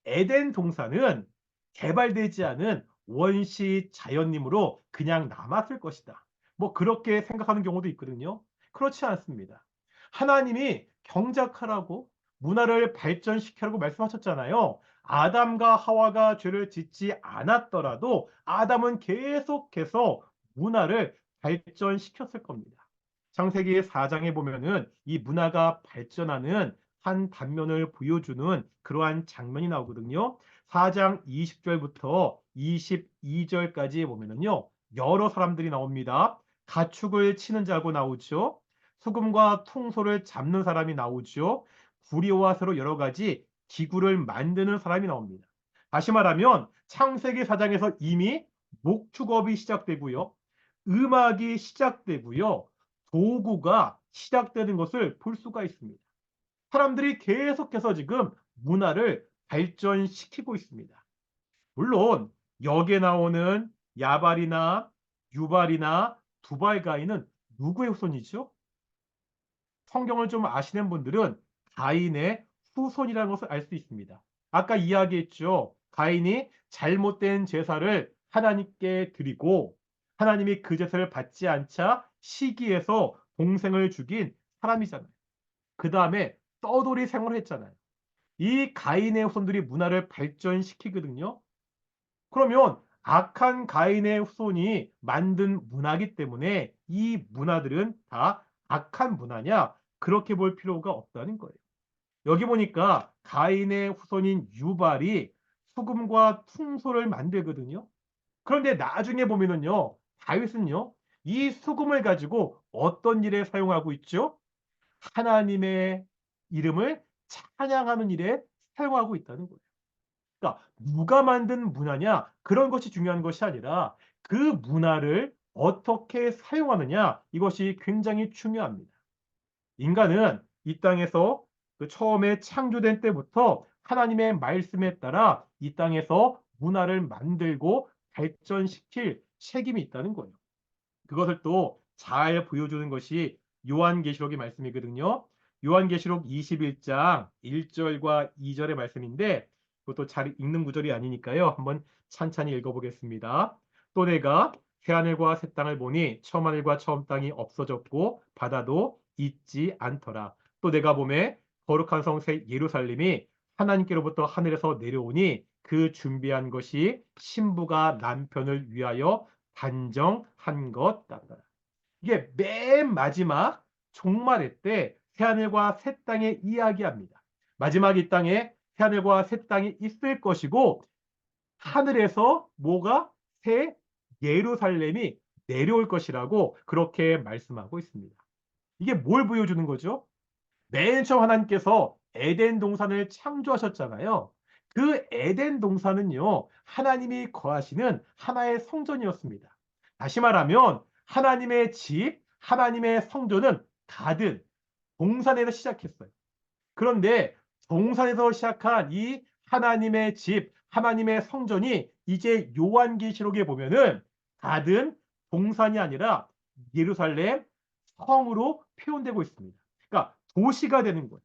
에덴 동산은 개발되지 않은 원시 자연림으로 그냥 남았을 것이다. 뭐 그렇게 생각하는 경우도 있거든요. 그렇지 않습니다. 하나님이 경작하라고 문화를 발전시키라고 말씀하셨잖아요. 아담과 하와가 죄를 짓지 않았더라도 아담은 계속해서 문화를 발전시켰을 겁니다. 창세기 4장에 보면은 이 문화가 발전하는 한 단면을 보여주는 그러한 장면이 나오거든요. 4장 20절부터 22절까지 보면은요, 여러 사람들이 나옵니다. 가축을 치는 자고 나오죠. 수금과 퉁소를 잡는 사람이 나오죠. 구리와 새로 여러 가지 기구를 만드는 사람이 나옵니다. 다시 말하면 창세기 4장에서 이미 목축업이 시작되고요. 음악이 시작되고요. 도구가 시작되는 것을 볼 수가 있습니다. 사람들이 계속해서 지금 문화를 발전시키고 있습니다. 물론 역에 나오는 야발이나 유발이나 두발가인은 누구의 후손이죠? 성경을 좀 아시는 분들은 가인의 후손이라는 것을 알 수 있습니다. 아까 이야기했죠. 가인이 잘못된 제사를 하나님께 드리고 하나님이 그 제사를 받지 않자 시기에서 동생을 죽인 사람이잖아요. 그 다음에 떠돌이 생활을 했잖아요. 이 가인의 후손들이 문화를 발전시키거든요. 그러면 악한 가인의 후손이 만든 문화이기 때문에 이 문화들은 다 악한 문화냐? 그렇게 볼 필요가 없다는 거예요. 여기 보니까 가인의 후손인 유발이 수금과 퉁소를 만들거든요. 그런데 나중에 보면은요, 다윗은요, 이 수금을 가지고 어떤 일에 사용하고 있죠? 하나님의 이름을 찬양하는 일에 사용하고 있다는 거예요. 그러니까 누가 만든 문화냐 그런 것이 중요한 것이 아니라 그 문화를 어떻게 사용하느냐 이것이 굉장히 중요합니다. 인간은 이 땅에서 그 처음에 창조된 때부터 하나님의 말씀에 따라 이 땅에서 문화를 만들고 발전시킬 책임이 있다는 거예요. 그것을 또 잘 보여주는 것이 요한계시록의 말씀이거든요. 요한계시록 21장 1절과 2절의 말씀인데 그것도 잘 읽는 구절이 아니니까요. 한번 찬찬히 읽어보겠습니다. 또 내가 새하늘과 새 땅을 보니 처음 하늘과 처음 땅이 없어졌고 바다도 있지 않더라. 또 내가 보매 거룩한 성 새 예루살렘이 하나님께로부터 하늘에서 내려오니 그 준비한 것이 신부가 남편을 위하여 단정한 것 같다. 이게 맨 마지막 종말의 때 새하늘과 새 땅의 이야기합니다. 마지막 이 땅에 새하늘과 새 땅이 있을 것이고 하늘에서 뭐가 새 예루살렘이 내려올 것이라고 그렇게 말씀하고 있습니다. 이게 뭘 보여주는 거죠? 맨 처음 하나님께서 에덴 동산을 창조하셨잖아요. 그 에덴 동산은요, 하나님이 거하시는 하나의 성전이었습니다. 다시 말하면 하나님의 집, 하나님의 성전은 가든 동산에서 시작했어요. 그런데 동산에서 시작한 이 하나님의 집, 하나님의 성전이 이제 요한계시록에 보면은 가든 동산이 아니라 예루살렘 성으로 표현되고 있습니다. 그러니까 도시가 되는 거예요.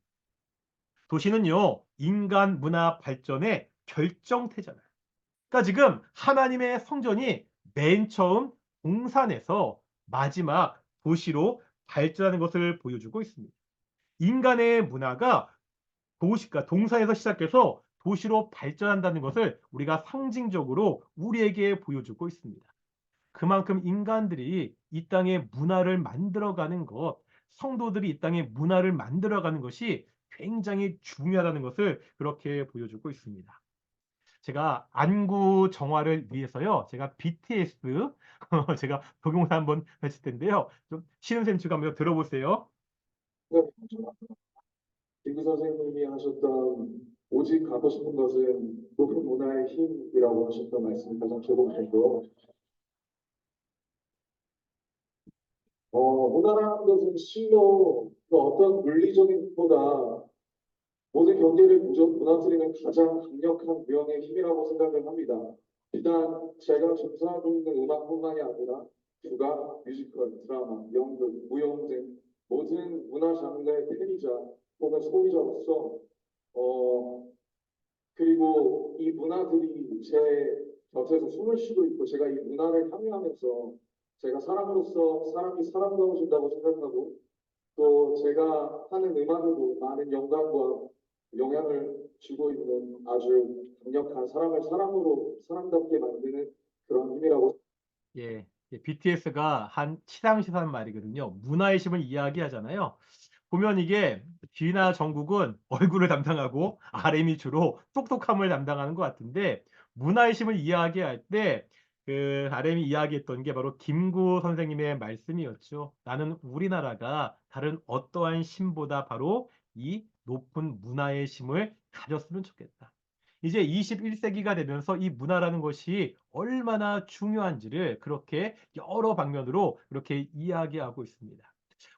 도시는요, 인간 문화 발전의 결정태잖아요. 그러니까 지금 하나님의 성전이 맨 처음 동산에서 마지막 도시로 발전하는 것을 보여주고 있습니다. 인간의 문화가 도시가 동산에서 시작해서 도시로 발전한다는 것을 우리가 상징적으로 우리에게 보여주고 있습니다. 그만큼 인간들이 이 땅에 문화를 만들어가는 것, 성도들이 이 땅에 문화를 만들어가는 것이 굉장히 중요하다는 것을 그렇게 보여주고 있습니다. 제가 안구 정화를 위해서요. 제가 BTS 제가 동영상 한번 했을 텐데요. 좀 쉬는 셈 치고 한번 들어보세요. 네, 김구 선생님이 하셨던 오직 가고 싶은 것은 높은 문화의 힘이라고 하셨던 말씀이 가장 기억되고, 문화라는 것은 실로 그 어떤 물리적인 것보다 모든 경계를 무너뜨리는 가장 강력한 무형의 힘이라고 생각을 합니다. 일단 제가 종사하고 있는 음악뿐만이 아니라 국악, 뮤지컬, 드라마, 연극, 무용 등 모든 문화 장르의 팬이자 혹은 소비자로서 그리고 이 문화들이 제 곁에서 숨을 쉬고 있고 제가 이 문화를 향유하면서 제가 사람으로서 사람이 사람다워진다고 생각하고 또 제가 하는 음악에도 많은 영감과 영향을 주고 있는 아주 강력한 사람을 사람으로 사람답게 만드는 그런 힘이라고. 예, BTS가 한 치상시사 한 말이거든요. 문화의 힘을 이야기하잖아요. 보면 이게 D나 정국은 얼굴을 담당하고 RM이 주로 똑똑함을 담당하는 것 같은데 문화의 힘을 이야기할 때 그 RM이 이야기했던 게 바로 김구 선생님의 말씀이었죠. 나는 우리나라가 다른 어떠한 힘보다 바로 이 높은 문화의 힘을 가졌으면 좋겠다. 이제 21세기가 되면서 이 문화라는 것이 얼마나 중요한지를 그렇게 여러 방면으로 그렇게 이야기하고 있습니다.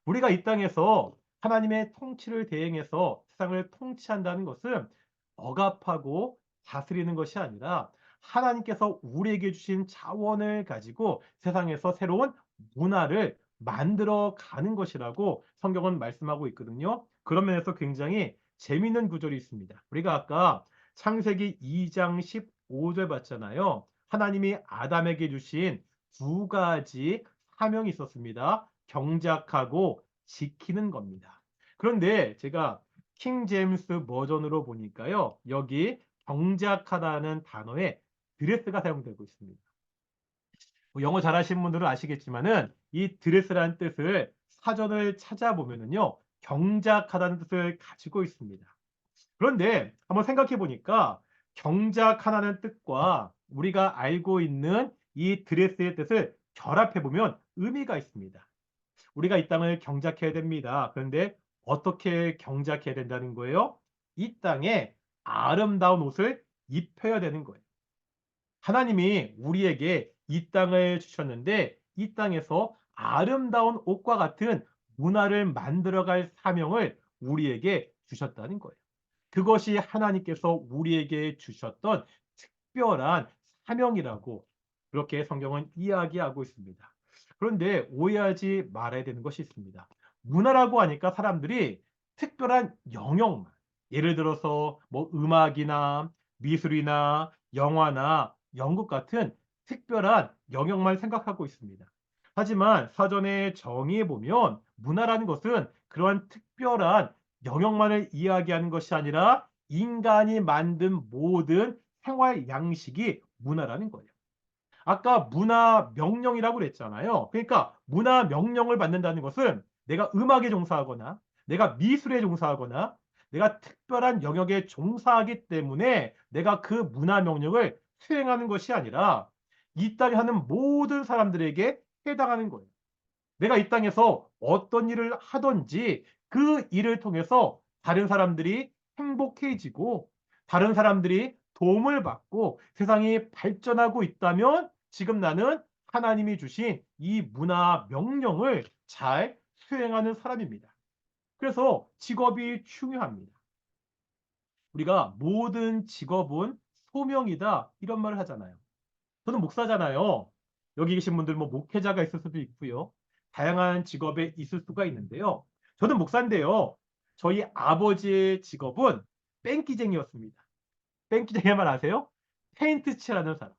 우리가 이 땅에서 하나님의 통치를 대행해서 세상을 통치한다는 것은 억압하고 다스리는 것이 아니라 하나님께서 우리에게 주신 자원을 가지고 세상에서 새로운 문화를 만들어 가는 것이라고 성경은 말씀하고 있거든요. 그런 면에서 굉장히 재미있는 구절이 있습니다. 우리가 아까 창세기 2장 15절 봤잖아요. 하나님이 아담에게 주신 두 가지 사명이 있었습니다. 경작하고 지키는 겁니다. 그런데 제가 킹 제임스 버전으로 보니까요. 여기 경작하다는 단어에 드레스가 사용되고 있습니다. 영어 잘하시는 분들은 아시겠지만은 이 드레스라는 뜻을 사전을 찾아보면은요. 경작하다는 뜻을 가지고 있습니다. 그런데 한번 생각해 보니까 경작하다는 뜻과 우리가 알고 있는 이 드레스의 뜻을 결합해 보면 의미가 있습니다. 우리가 이 땅을 경작해야 됩니다. 그런데 어떻게 경작해야 된다는 거예요? 이 땅에 아름다운 옷을 입혀야 되는 거예요. 하나님이 우리에게 이 땅을 주셨는데 이 땅에서 아름다운 옷과 같은 문화를 만들어갈 사명을 우리에게 주셨다는 거예요. 그것이 하나님께서 우리에게 주셨던 특별한 사명이라고 그렇게 성경은 이야기하고 있습니다. 그런데 오해하지 말아야 되는 것이 있습니다. 문화라고 하니까 사람들이 특별한 영역만, 예를 들어서 뭐 음악이나 미술이나 영화나 연극 같은 특별한 영역만 생각하고 있습니다. 하지만 사전에 정의해 보면 문화라는 것은 그러한 특별한 영역만을 이야기하는 것이 아니라 인간이 만든 모든 생활 양식이 문화라는 거예요. 아까 문화 명령이라고 그랬잖아요. 그러니까 문화 명령을 받는다는 것은 내가 음악에 종사하거나 내가 미술에 종사하거나 내가 특별한 영역에 종사하기 때문에 내가 그 문화 명령을 수행하는 것이 아니라 이 땅에 사는 모든 사람들에게 해당하는 거예요. 내가 이 땅에서 어떤 일을 하든지 그 일을 통해서 다른 사람들이 행복해지고 다른 사람들이 도움을 받고 세상이 발전하고 있다면 지금 나는 하나님이 주신 이 문화 명령을 잘 수행하는 사람입니다. 그래서 직업이 중요합니다. 우리가 모든 직업은 소명이다 이런 말을 하잖아요. 저는 목사잖아요. 여기 계신 분들 뭐 목회자가 있을 수도 있고요. 다양한 직업에 있을 수가 있는데요. 저는 목사인데요. 저희 아버지의 직업은 뺑기쟁이였습니다. 뺑기쟁이 말 아세요? 페인트 칠하는 사람.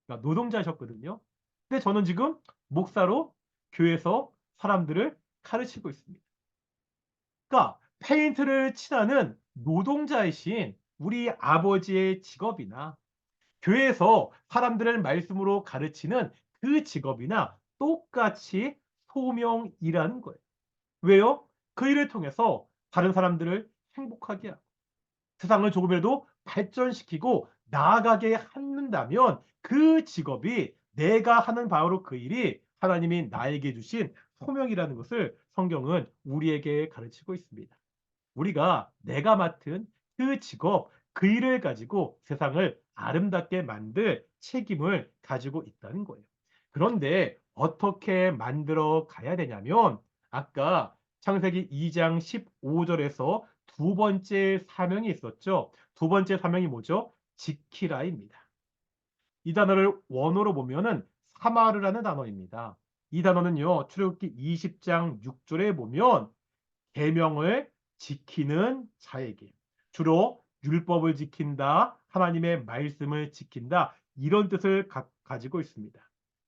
그러니까 노동자셨거든요. 근데 저는 지금 목사로 교회에서 사람들을 가르치고 있습니다. 그러니까 페인트를 칠하는 노동자이신 우리 아버지의 직업이나 교회에서 사람들을 말씀으로 가르치는 그 직업이나 똑같이 소명이라는 거예요. 왜요? 그 일을 통해서 다른 사람들을 행복하게 하고 세상을 조금이라도 발전시키고 나아가게 한다면 그 직업이 내가 하는 바로 그 일이 하나님이 나에게 주신 소명이라는 것을 성경은 우리에게 가르치고 있습니다. 우리가 내가 맡은 그 직업, 그 일을 가지고 세상을 아름답게 만들 책임을 가지고 있다는 거예요. 그런데 어떻게 만들어 가야 되냐면 아까 창세기 2장 15절에서 두 번째 사명이 있었죠. 두 번째 사명이 뭐죠? 지키라입니다. 이 단어를 원어로 보면은 사마르라는 단어입니다. 이 단어는요. 출애굽기 20장 6절에 보면 계명을 지키는 자에게 주로 율법을 지킨다, 하나님의 말씀을 지킨다 이런 뜻을 가지고 있습니다.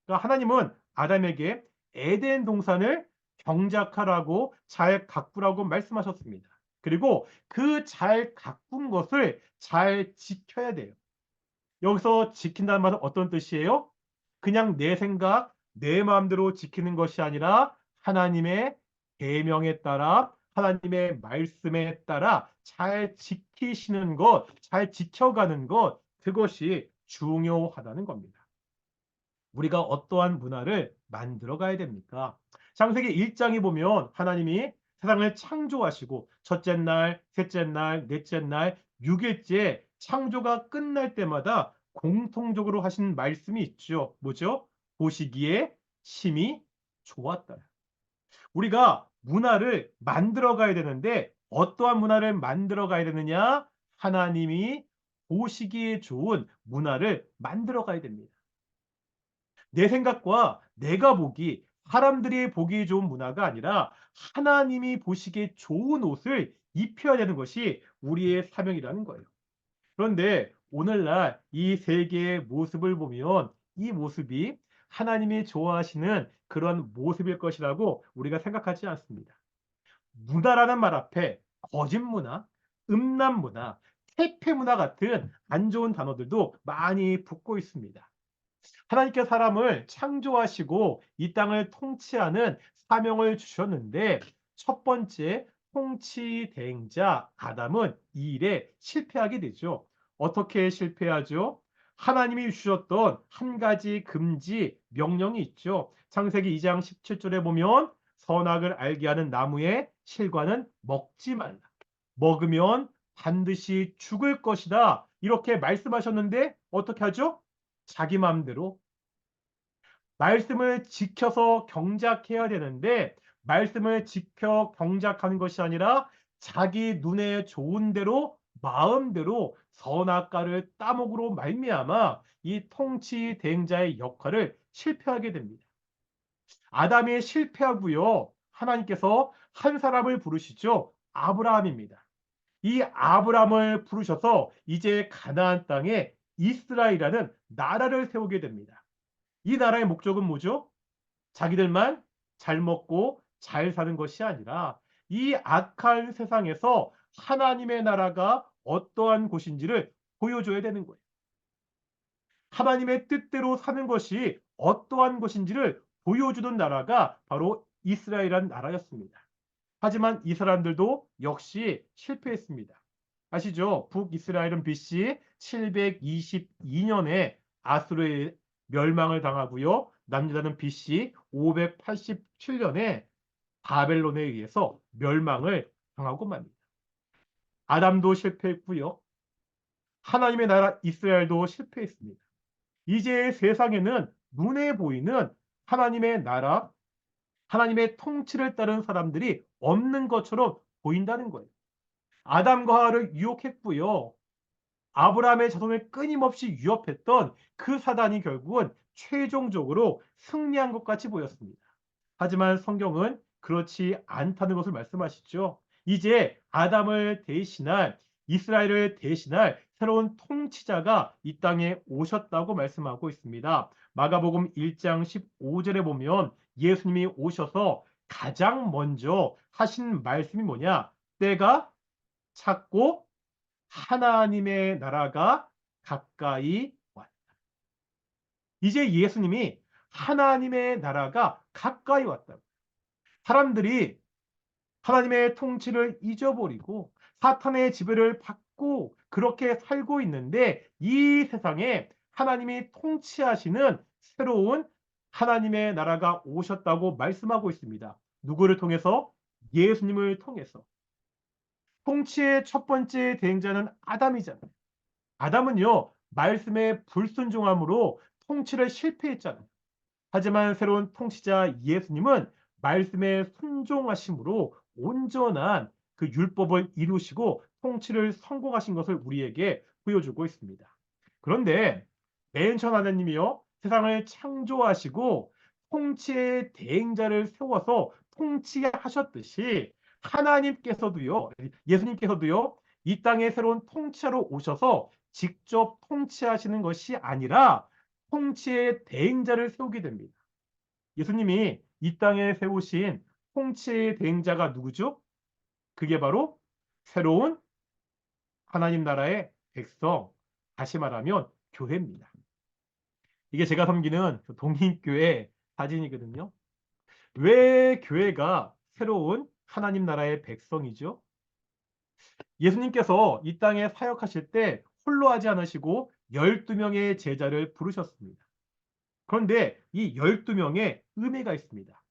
그러니까 하나님은 아담에게 에덴 동산을 경작하라고 잘 가꾸라고 말씀하셨습니다. 그리고 그 잘 가꾼 것을 잘 지켜야 돼요. 여기서 지킨다는 말은 어떤 뜻이에요? 그냥 내 생각, 내 마음대로 지키는 것이 아니라 하나님의 계명에 따라 하나님의 말씀에 따라 잘 지키시는 것, 잘 지켜가는 것, 그것이 중요하다는 겁니다. 우리가 어떠한 문화를 만들어 가야 됩니까? 창세기 1장에 보면 하나님이 세상을 창조하시고 첫째 날, 셋째 날, 넷째 날, 6일째 창조가 끝날 때마다 공통적으로 하신 말씀이 있죠. 뭐죠? 보시기에 심히 좋았다. 우리가 문화를 만들어 가야 되는데 어떠한 문화를 만들어 가야 되느냐? 하나님이 보시기에 좋은 문화를 만들어 가야 됩니다. 내 생각과 내가 보기, 사람들이 보기 좋은 문화가 아니라 하나님이 보시기에 좋은 옷을 입혀야 되는 것이 우리의 사명이라는 거예요. 그런데 오늘날 이 세계의 모습을 보면 이 모습이 하나님이 좋아하시는 그런 모습일 것이라고 우리가 생각하지 않습니다. 문화라는 말 앞에 거짓 문화, 음란 문화, 퇴폐 문화 같은 안 좋은 단어들도 많이 붙고 있습니다. 하나님께 사람을 창조하시고 이 땅을 통치하는 사명을 주셨는데 첫 번째 통치 대행자 아담은 이 일에 실패하게 되죠. 어떻게 실패하죠? 하나님이 주셨던 한 가지 금지 명령이 있죠. 창세기 2장 17절에 보면 선악을 알게 하는 나무의 실과는 먹지 말라. 먹으면 반드시 죽을 것이다. 이렇게 말씀하셨는데 어떻게 하죠? 자기 마음대로 말씀을 지켜서 경작해야 되는데 말씀을 지켜 경작하는 것이 아니라 자기 눈에 좋은 대로 마음대로 선악과를 따먹으로 말미암아 이 통치 대행자의 역할을 실패하게 됩니다. 아담이 실패하고요. 하나님께서 한 사람을 부르시죠. 아브라함입니다. 이 아브라함을 부르셔서 이제 가나안 땅에 이스라엘이라는 나라를 세우게 됩니다. 이 나라의 목적은 뭐죠? 자기들만 잘 먹고 잘 사는 것이 아니라 이 악한 세상에서 하나님의 나라가 어떠한 곳인지를 보여줘야 되는 거예요. 하나님의 뜻대로 사는 것이 어떠한 것인지를 보여주는 나라가 바로 이스라엘이라는 나라였습니다. 하지만 이 사람들도 역시 실패했습니다. 아시죠? 북이스라엘은 BC 722년에 아수르의 멸망을 당하고요. 남유다는 BC 587년에 바벨론에 의해서 멸망을 당하고 맙니다. 아담도 실패했고요. 하나님의 나라 이스라엘도 실패했습니다. 이제 세상에는 눈에 보이는 하나님의 나라, 하나님의 통치를 따른 사람들이 없는 것처럼 보인다는 거예요. 아담과 하와를 유혹했고요. 아브라함의 자손을 끊임없이 위협했던 그 사단이 결국은 최종적으로 승리한 것 같이 보였습니다. 하지만 성경은 그렇지 않다는 것을 말씀하시죠. 이제 아담을 대신할 이스라엘을 대신할 새로운 통치자가 이 땅에 오셨다고 말씀하고 있습니다. 마가복음 1장 15절에 보면 예수님이 오셔서 가장 먼저 하신 말씀이 뭐냐? 때가 찼고 하나님의 나라가 가까이 왔다. 이제 예수님이 하나님의 나라가 가까이 왔다. 사람들이 하나님의 통치를 잊어버리고 사탄의 지배를 받고 그렇게 살고 있는데 이 세상에 하나님이 통치하시는 새로운 하나님의 나라가 오셨다고 말씀하고 있습니다. 누구를 통해서? 예수님을 통해서. 통치의 첫 번째 대행자는 아담이잖아요. 아담은요, 말씀에 불순종함으로 통치를 실패했잖아요. 하지만 새로운 통치자 예수님은 말씀에 순종하심으로 온전한 그 율법을 이루시고 통치를 성공하신 것을 우리에게 보여주고 있습니다. 그런데 맨 처음 하나님이요, 세상을 창조하시고 통치의 대행자를 세워서 통치하셨듯이 하나님께서도요, 예수님께서도요, 이 땅에 새로운 통치자로 오셔서 직접 통치하시는 것이 아니라 통치의 대행자를 세우게 됩니다. 예수님이 이 땅에 세우신 통치의 대행자가 누구죠? 그게 바로 새로운 하나님 나라의 백성, 다시 말하면 교회입니다. 이게 제가 섬기는 동인교회 사진이거든요. 왜 교회가 새로운 하나님 나라의 백성이죠? 예수님께서 이 땅에 사역하실 때 홀로 하지 않으시고 12명의 제자를 부르셨습니다. 그런데 이 12명의 의미가 있습니다.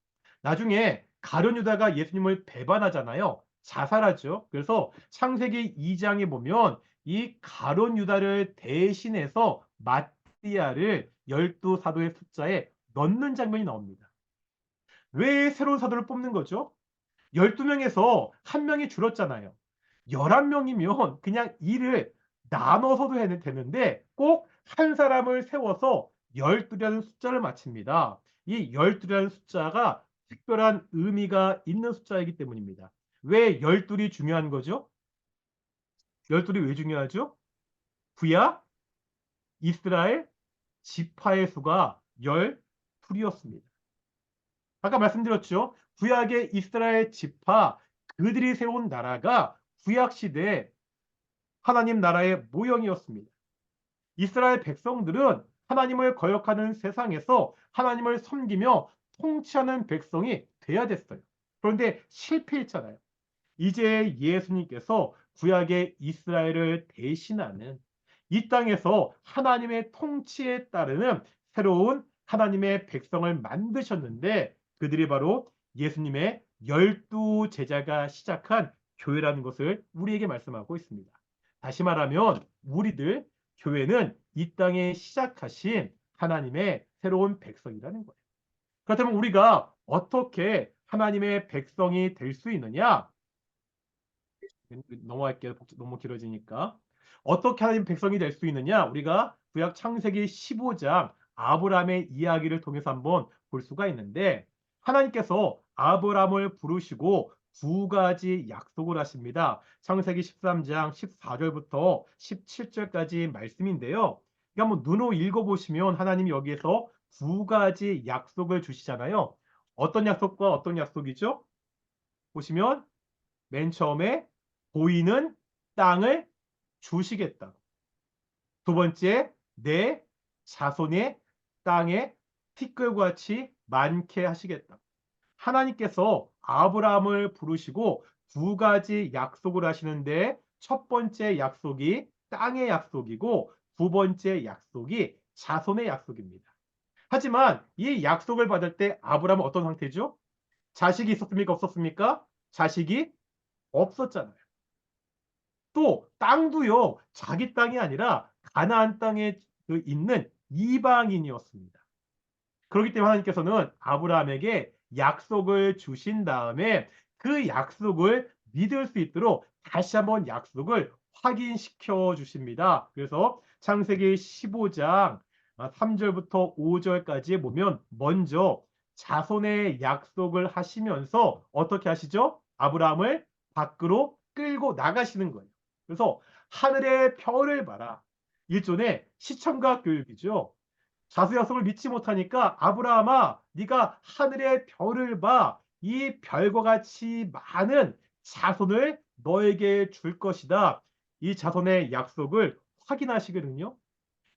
나중에 가룟 유다가 예수님을 배반하잖아요. 자살하죠. 그래서 창세기 2장에 보면 이 가룟 유다를 대신해서 마띠아를 12사도의 숫자에 넣는 장면이 나옵니다. 왜 새로운 사도를 뽑는 거죠? 12명에서 한 명이 줄었잖아요. 11명이면 그냥 일을 나눠서도 해도 되는데 꼭 한 사람을 세워서 12라는 숫자를 맞춥니다. 이 12라는 숫자가 특별한 의미가 있는 숫자이기 때문입니다. 왜 12이 중요한 거죠? 12이 왜 중요하죠? 구약 이스라엘 지파의 수가 12이었습니다. 아까 말씀드렸죠. 구약의 이스라엘 지파, 그들이 세운 나라가 구약 시대에 하나님 나라의 모형이었습니다. 이스라엘 백성들은 하나님을 거역하는 세상에서 하나님을 섬기며 통치하는 백성이 돼야 됐어요. 그런데 실패했잖아요. 이제 예수님께서 구약의 이스라엘을 대신하는 이 땅에서 하나님의 통치에 따르는 새로운 하나님의 백성을 만드셨는데 그들이 바로 예수님의 12제자가 시작한 교회라는 것을 우리에게 말씀하고 있습니다. 다시 말하면 우리들 교회는 이 땅에 시작하신 하나님의 새로운 백성이라는 거예요. 그렇다면 우리가 어떻게 하나님의 백성이 될 수 있느냐? 넘어갈게요. 너무 길어지니까. 어떻게 하나님 백성이 될 수 있느냐? 우리가 구약 창세기 15장 아브라함의 이야기를 통해서 한번 볼 수가 있는데 하나님께서 아브라함을 부르시고 두 가지 약속을 하십니다. 창세기 13장 14절부터 17절까지 말씀인데요. 한번 눈으로 읽어보시면 하나님이 여기에서 두 가지 약속을 주시잖아요. 어떤 약속과 어떤 약속이죠? 보시면 맨 처음에 보이는 땅을 주시겠다. 두 번째, 내 자손의 땅에 티끌과 같이 많게 하시겠다. 하나님께서 아브라함을 부르시고 두 가지 약속을 하시는데 첫 번째 약속이 땅의 약속이고 두 번째 약속이 자손의 약속입니다. 하지만 이 약속을 받을 때 아브라함은 어떤 상태죠? 자식이 있었습니까? 없었습니까? 자식이 없었잖아요. 또 땅도요. 자기 땅이 아니라 가나안 땅에 있는 이방인이었습니다. 그렇기 때문에 하나님께서는 아브라함에게 약속을 주신 다음에 그 약속을 믿을 수 있도록 다시 한번 약속을 확인시켜 주십니다. 그래서 창세기 15장 3절부터 5절까지 보면 먼저 자손의 약속을 하시면서 어떻게 하시죠? 아브라함을 밖으로 끌고 나가시는 거예요. 그래서 하늘의 별을 봐라. 일종의 시청각 교육이죠. 자수 약속을 믿지 못하니까 아브라함아 네가 하늘의 별을 봐. 이 별과 같이 많은 자손을 너에게 줄 것이다. 이 자손의 약속을 확인하시거든요.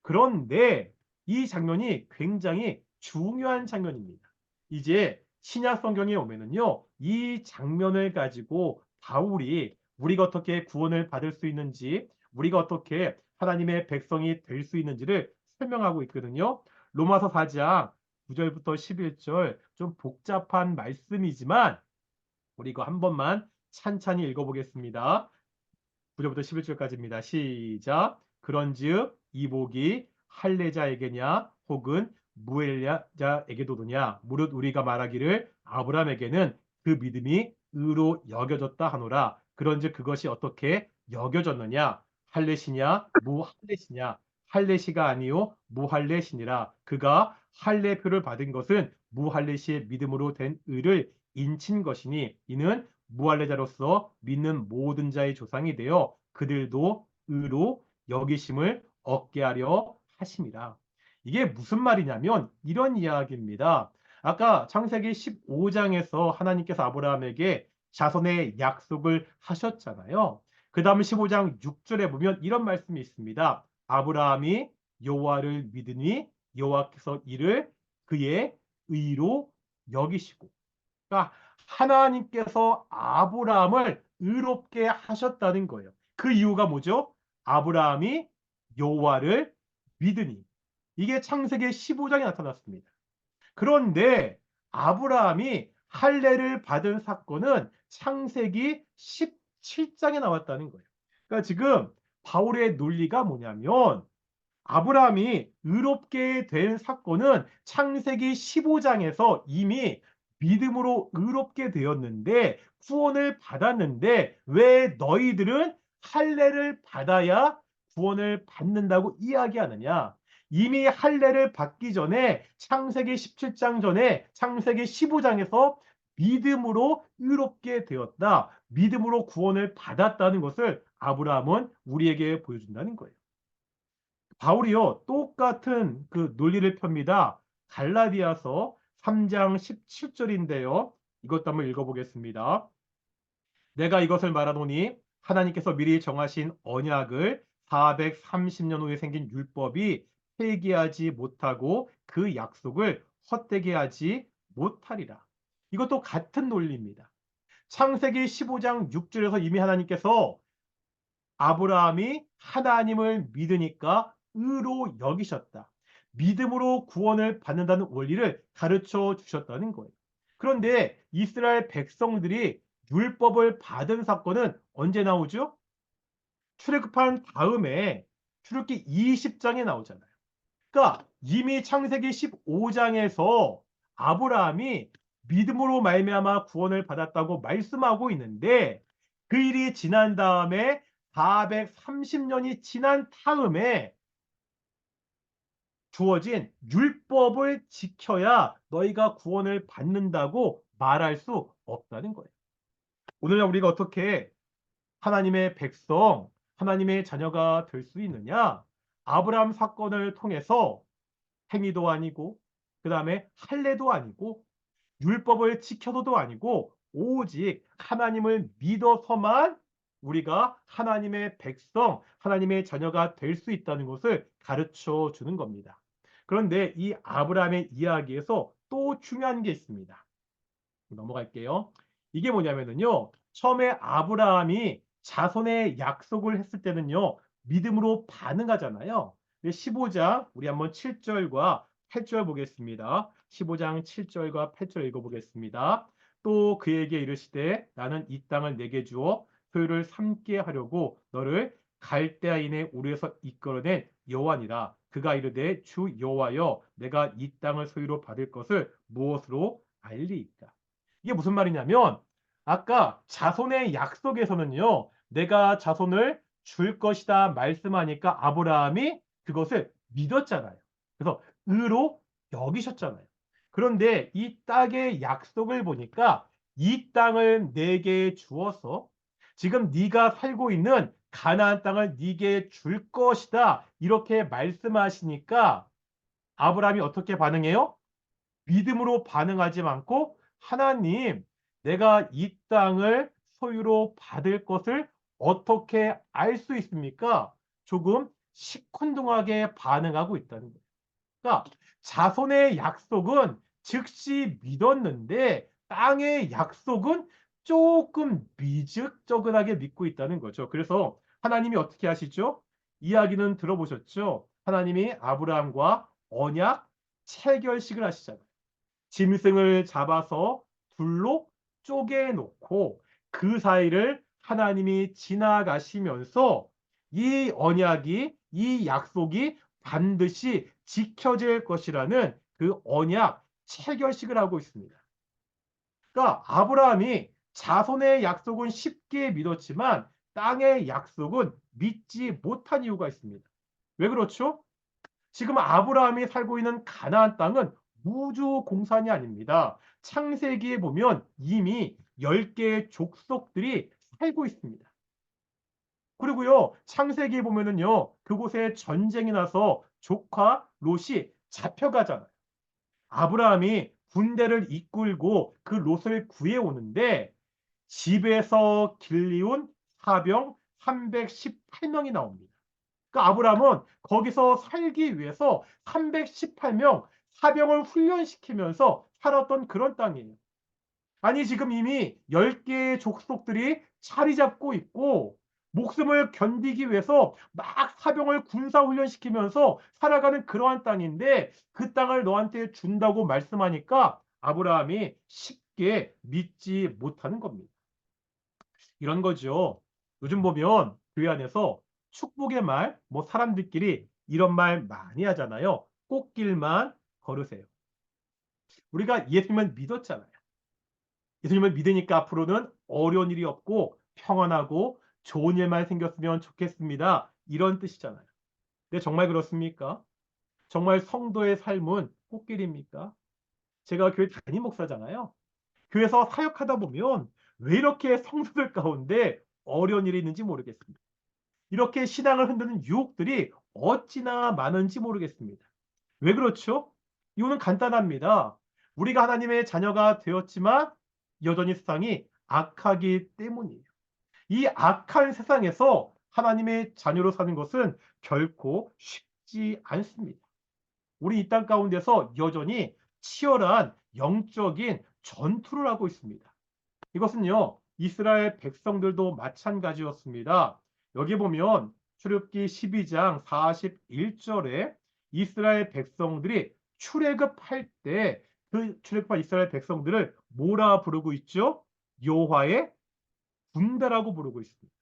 그런데 이 장면이 굉장히 중요한 장면입니다. 이제 신약 성경에 오면은요. 이 장면을 가지고 바울이 우리가 어떻게 구원을 받을 수 있는지, 우리가 어떻게 하나님의 백성이 될 수 있는지를 설명하고 있거든요. 로마서 4장 9절부터 11절 좀 복잡한 말씀이지만 우리 이거 한 번만 찬찬히 읽어보겠습니다. 9절부터 11절까지입니다. 시작. 그런즉 이복이 할례자에게냐 혹은 무할례자에게도냐 무릇 우리가 말하기를 아브라함에게는 그 믿음이 의로 여겨졌다 하노라. 그런즉 그것이 어떻게 여겨졌느냐? 할례시냐 무할례시냐? 할례시가 아니요 무할례시니라. 그가 할례표를 받은 것은 무할례시의 믿음으로 된 의를 인친 것이니 이는 무할례자로서 믿는 모든 자의 조상이 되어 그들도 의로 여기심을 얻게 하려 하심이라. 이게 무슨 말이냐면 이런 이야기입니다. 아까 창세기 15장에서 하나님께서 아브라함에게 자손의 약속을 하셨잖아요. 그 다음 15장 6절에 보면 이런 말씀이 있습니다. 아브라함이 여호와를 믿으니 여호와께서 이를 그의 의로 여기시고. 그러니까 하나님께서 아브라함을 의롭게 하셨다는 거예요. 그 이유가 뭐죠? 아브라함이 여호와를 믿으니. 이게 창세기 15장에 나타났습니다. 그런데 아브라함이 할례를 받은 사건은 창세기 17장에 나왔다는 거예요. 그러니까 지금 바울의 논리가 뭐냐면 아브라함이 의롭게 된 사건은 창세기 15장에서 이미 믿음으로 의롭게 되었는데 구원을 받았는데 왜 너희들은 할례를 받아야 구원을 받는다고 이야기하느냐? 이미 할례를 받기 전에 창세기 17장 전에 창세기 15장에서 믿음으로 의롭게 되었다. 믿음으로 구원을 받았다는 것을 아브라함은 우리에게 보여준다는 거예요. 바울이요, 똑같은 그 논리를 펴니다. 갈라디아서 3장 17절인데요. 이것도 한번 읽어보겠습니다. 내가 이것을 말하노니 하나님께서 미리 정하신 언약을 430년 후에 생긴 율법이 폐기하지 못하고 그 약속을 헛되게 하지 못하리라. 이것도 같은 논리입니다. 창세기 15장 6절에서 이미 하나님께서 아브라함이 하나님을 믿으니까 의로 여기셨다. 믿음으로 구원을 받는다는 원리를 가르쳐 주셨다는 거예요. 그런데 이스라엘 백성들이 율법을 받은 사건은 언제 나오죠? 출애굽한 다음에 출애굽기 20장에 나오잖아요. 그러니까 이미 창세기 15장에서 아브라함이 믿음으로 말미암아 구원을 받았다고 말씀하고 있는데 그 일이 지난 다음에 430년이 지난 다음에 주어진 율법을 지켜야 너희가 구원을 받는다고 말할 수 없다는 거예요. 오늘날 우리가 어떻게 하나님의 백성, 하나님의 자녀가 될 수 있느냐? 아브라함 사건을 통해서 행위도 아니고 그 다음에 할례도 아니고 율법을 지켜서도 아니고 오직 하나님을 믿어서만 우리가 하나님의 백성, 하나님의 자녀가 될 수 있다는 것을 가르쳐 주는 겁니다. 그런데 이 아브라함의 이야기에서 또 중요한 게 있습니다. 넘어갈게요. 이게 뭐냐면요. 처음에 아브라함이 자손의 약속을 했을 때는요. 믿음으로 반응하잖아요. 15장 우리 한번 7절과 8절 보겠습니다. 15장 7절과 8절 읽어보겠습니다. 또 그에게 이르시되 나는 이 땅을 내게 주어 소유를 삼게 하려고 너를 갈대아인의 우리에서 이끌어낸 여호와니라. 그가 이르되 주 여호와여 내가 이 땅을 소유로 받을 것을 무엇으로 알리이까. 이게 무슨 말이냐면 아까 자손의 약속에서는요. 내가 자손을 줄 것이다 말씀하니까 아브라함이 그것을 믿었잖아요. 그래서 의로 여기셨잖아요. 그런데 이 땅의 약속을 보니까 이 땅을 내게 주어서 지금 네가 살고 있는 가나안 땅을 네게 줄 것이다. 이렇게 말씀하시니까 아브라함이 어떻게 반응해요? 믿음으로 반응하지 않고 하나님, 내가 이 땅을 소유로 받을 것을 어떻게 알 수 있습니까? 조금 시큰둥하게 반응하고 있다는 거예요. 그러니까 자손의 약속은 즉시 믿었는데 땅의 약속은 조금 미적저근하게 믿고 있다는 거죠. 그래서 하나님이 어떻게 하시죠? 이야기는 들어보셨죠? 하나님이 아브라함과 언약 체결식을 하시잖아요. 짐승을 잡아서 둘로 쪼개놓고 그 사이를 하나님이 지나가시면서 이 언약이, 이 약속이 반드시 지켜질 것이라는 그 언약 체결식을 하고 있습니다. 그러니까 아브라함이 자손의 약속은 쉽게 믿었지만 땅의 약속은 믿지 못한 이유가 있습니다. 왜 그렇죠? 지금 아브라함이 살고 있는 가나안 땅은 무주 공산이 아닙니다. 창세기에 보면 이미 10개의 족속들이 살고 있습니다. 그리고요, 창세기에 보면은요, 그곳에 전쟁이 나서 조카 롯이 잡혀가잖아요. 아브라함이 군대를 이끌고 그 롯을 구해오는데 집에서 길리운 사병 318명이 나옵니다. 그러니까 아브라함은 거기서 살기 위해서 318명 사병을 훈련시키면서 살았던 그런 땅이에요. 아니 지금 이미 10개의 족속들이 자리 잡고 있고 목숨을 견디기 위해서 막 사병을 군사 훈련시키면서 살아가는 그러한 땅인데 그 땅을 너한테 준다고 말씀하니까 아브라함이 쉽게 믿지 못하는 겁니다. 이런 거죠. 요즘 보면 교회 안에서 축복의 말, 뭐 사람들끼리 이런 말 많이 하잖아요. 꽃길만 걸으세요. 우리가 예수님을 믿었잖아요. 예수님을 믿으니까 앞으로는 어려운 일이 없고 평안하고 좋은 일만 생겼으면 좋겠습니다. 이런 뜻이잖아요. 근데 정말 그렇습니까? 정말 성도의 삶은 꽃길입니까? 제가 교회 담임 목사잖아요. 교회에서 사역하다 보면 왜 이렇게 성도들 가운데 어려운 일이 있는지 모르겠습니다. 이렇게 신앙을 흔드는 유혹들이 어찌나 많은지 모르겠습니다. 왜 그렇죠? 이유는 간단합니다. 우리가 하나님의 자녀가 되었지만 여전히 세상이 악하기 때문이에요. 이 악한 세상에서 하나님의 자녀로 사는 것은 결코 쉽지 않습니다. 우리 이 땅 가운데서 여전히 치열한 영적인 전투를 하고 있습니다. 이것은요, 이스라엘 백성들도 마찬가지였습니다. 여기 보면 출애굽기 12장 41절에 이스라엘 백성들이 출애굽할 때 그 출애굽한 이스라엘 백성들을 뭐라 부르고 있죠? 여호와의 군대라고 부르고 있습니다.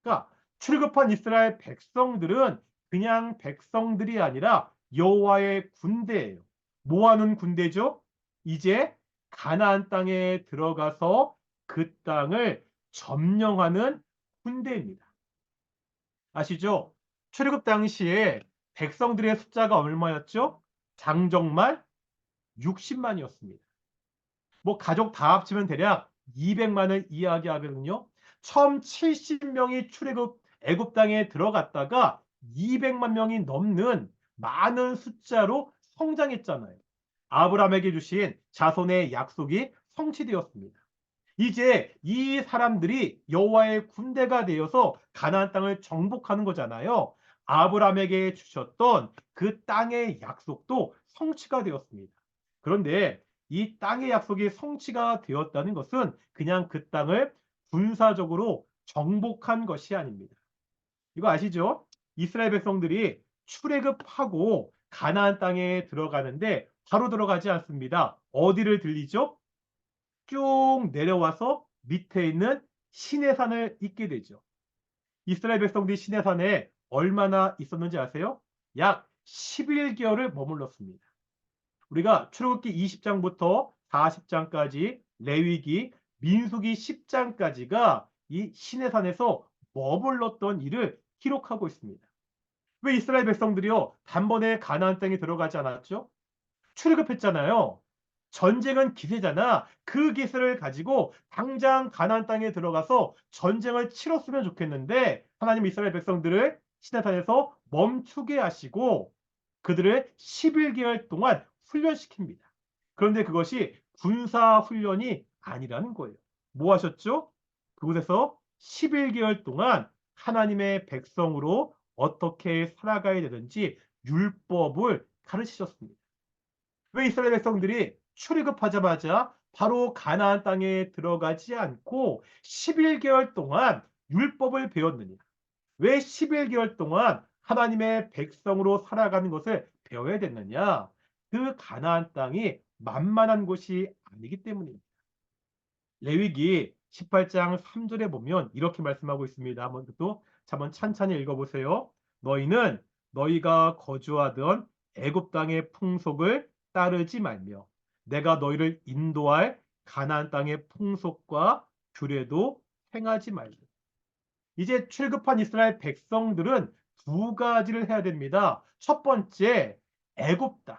그러니까 출애굽한 이스라엘 백성들은 그냥 백성들이 아니라 여호와의 군대예요. 뭐 하는 군대죠? 이제 가나안 땅에 들어가서 그 땅을 점령하는 군대입니다. 아시죠? 출애굽 당시에 백성들의 숫자가 얼마였죠? 장정만 60만이었습니다. 뭐 가족 다 합치면 대략 200만을 이야기하거든요. 처음 70명이 출애굽 애굽 땅에 들어갔다가 200만 명이 넘는 많은 숫자로 성장했잖아요. 아브라함에게 주신 자손의 약속이 성취되었습니다. 이제 이 사람들이 여호와의 군대가 되어서 가나안 땅을 정복하는 거잖아요. 아브라함에게 주셨던 그 땅의 약속도 성취가 되었습니다. 그런데 이 땅의 약속이 성취가 되었다는 것은 그냥 그 땅을 군사적으로 정복한 것이 아닙니다. 이거 아시죠? 이스라엘 백성들이 출애굽하고 가나안 땅에 들어가는데 바로 들어가지 않습니다. 어디를 들리죠? 쭉 내려와서 밑에 있는 시내산을 잇게 되죠. 이스라엘 백성들이 시내산에 얼마나 있었는지 아세요? 약 11개월을 머물렀습니다. 우리가 출애굽기 20장부터 40장까지, 레위기, 민수기 10장까지가 이 시내산에서 머물렀던 일을 기록하고 있습니다. 왜 이스라엘 백성들이요 단번에 가나안 땅에 들어가지 않았죠? 출애굽했잖아요. 전쟁은 기세잖아. 그 기세를 가지고 당장 가나안 땅에 들어가서 전쟁을 치렀으면 좋겠는데 하나님 이스라엘 백성들을 시내산에서 멈추게 하시고 그들을 11개월 동안 훈련시킵니다. 그런데 그것이 군사 훈련이 아니라는 거예요. 뭐 하셨죠? 그곳에서 11개월 동안 하나님의 백성으로 어떻게 살아가야 되는지 율법을 가르치셨습니다. 왜 이스라엘 백성들이 출애굽하자마자 바로 가나안 땅에 들어가지 않고 11개월 동안 율법을 배웠느냐? 왜 11개월 동안 하나님의 백성으로 살아가는 것을 배워야 됐느냐? 그 가나안 땅이 만만한 곳이 아니기 때문입니다. 레위기 18장 3절에 보면 이렇게 말씀하고 있습니다. 한번 찬찬히 읽어보세요. 너희는 너희가 거주하던 애굽 땅의 풍속을 따르지 말며 내가 너희를 인도할 가나안 땅의 풍속과 규례도 행하지 말며. 이제 출급한 이스라엘 백성들은 두 가지를 해야 됩니다. 첫 번째, 애굽 땅.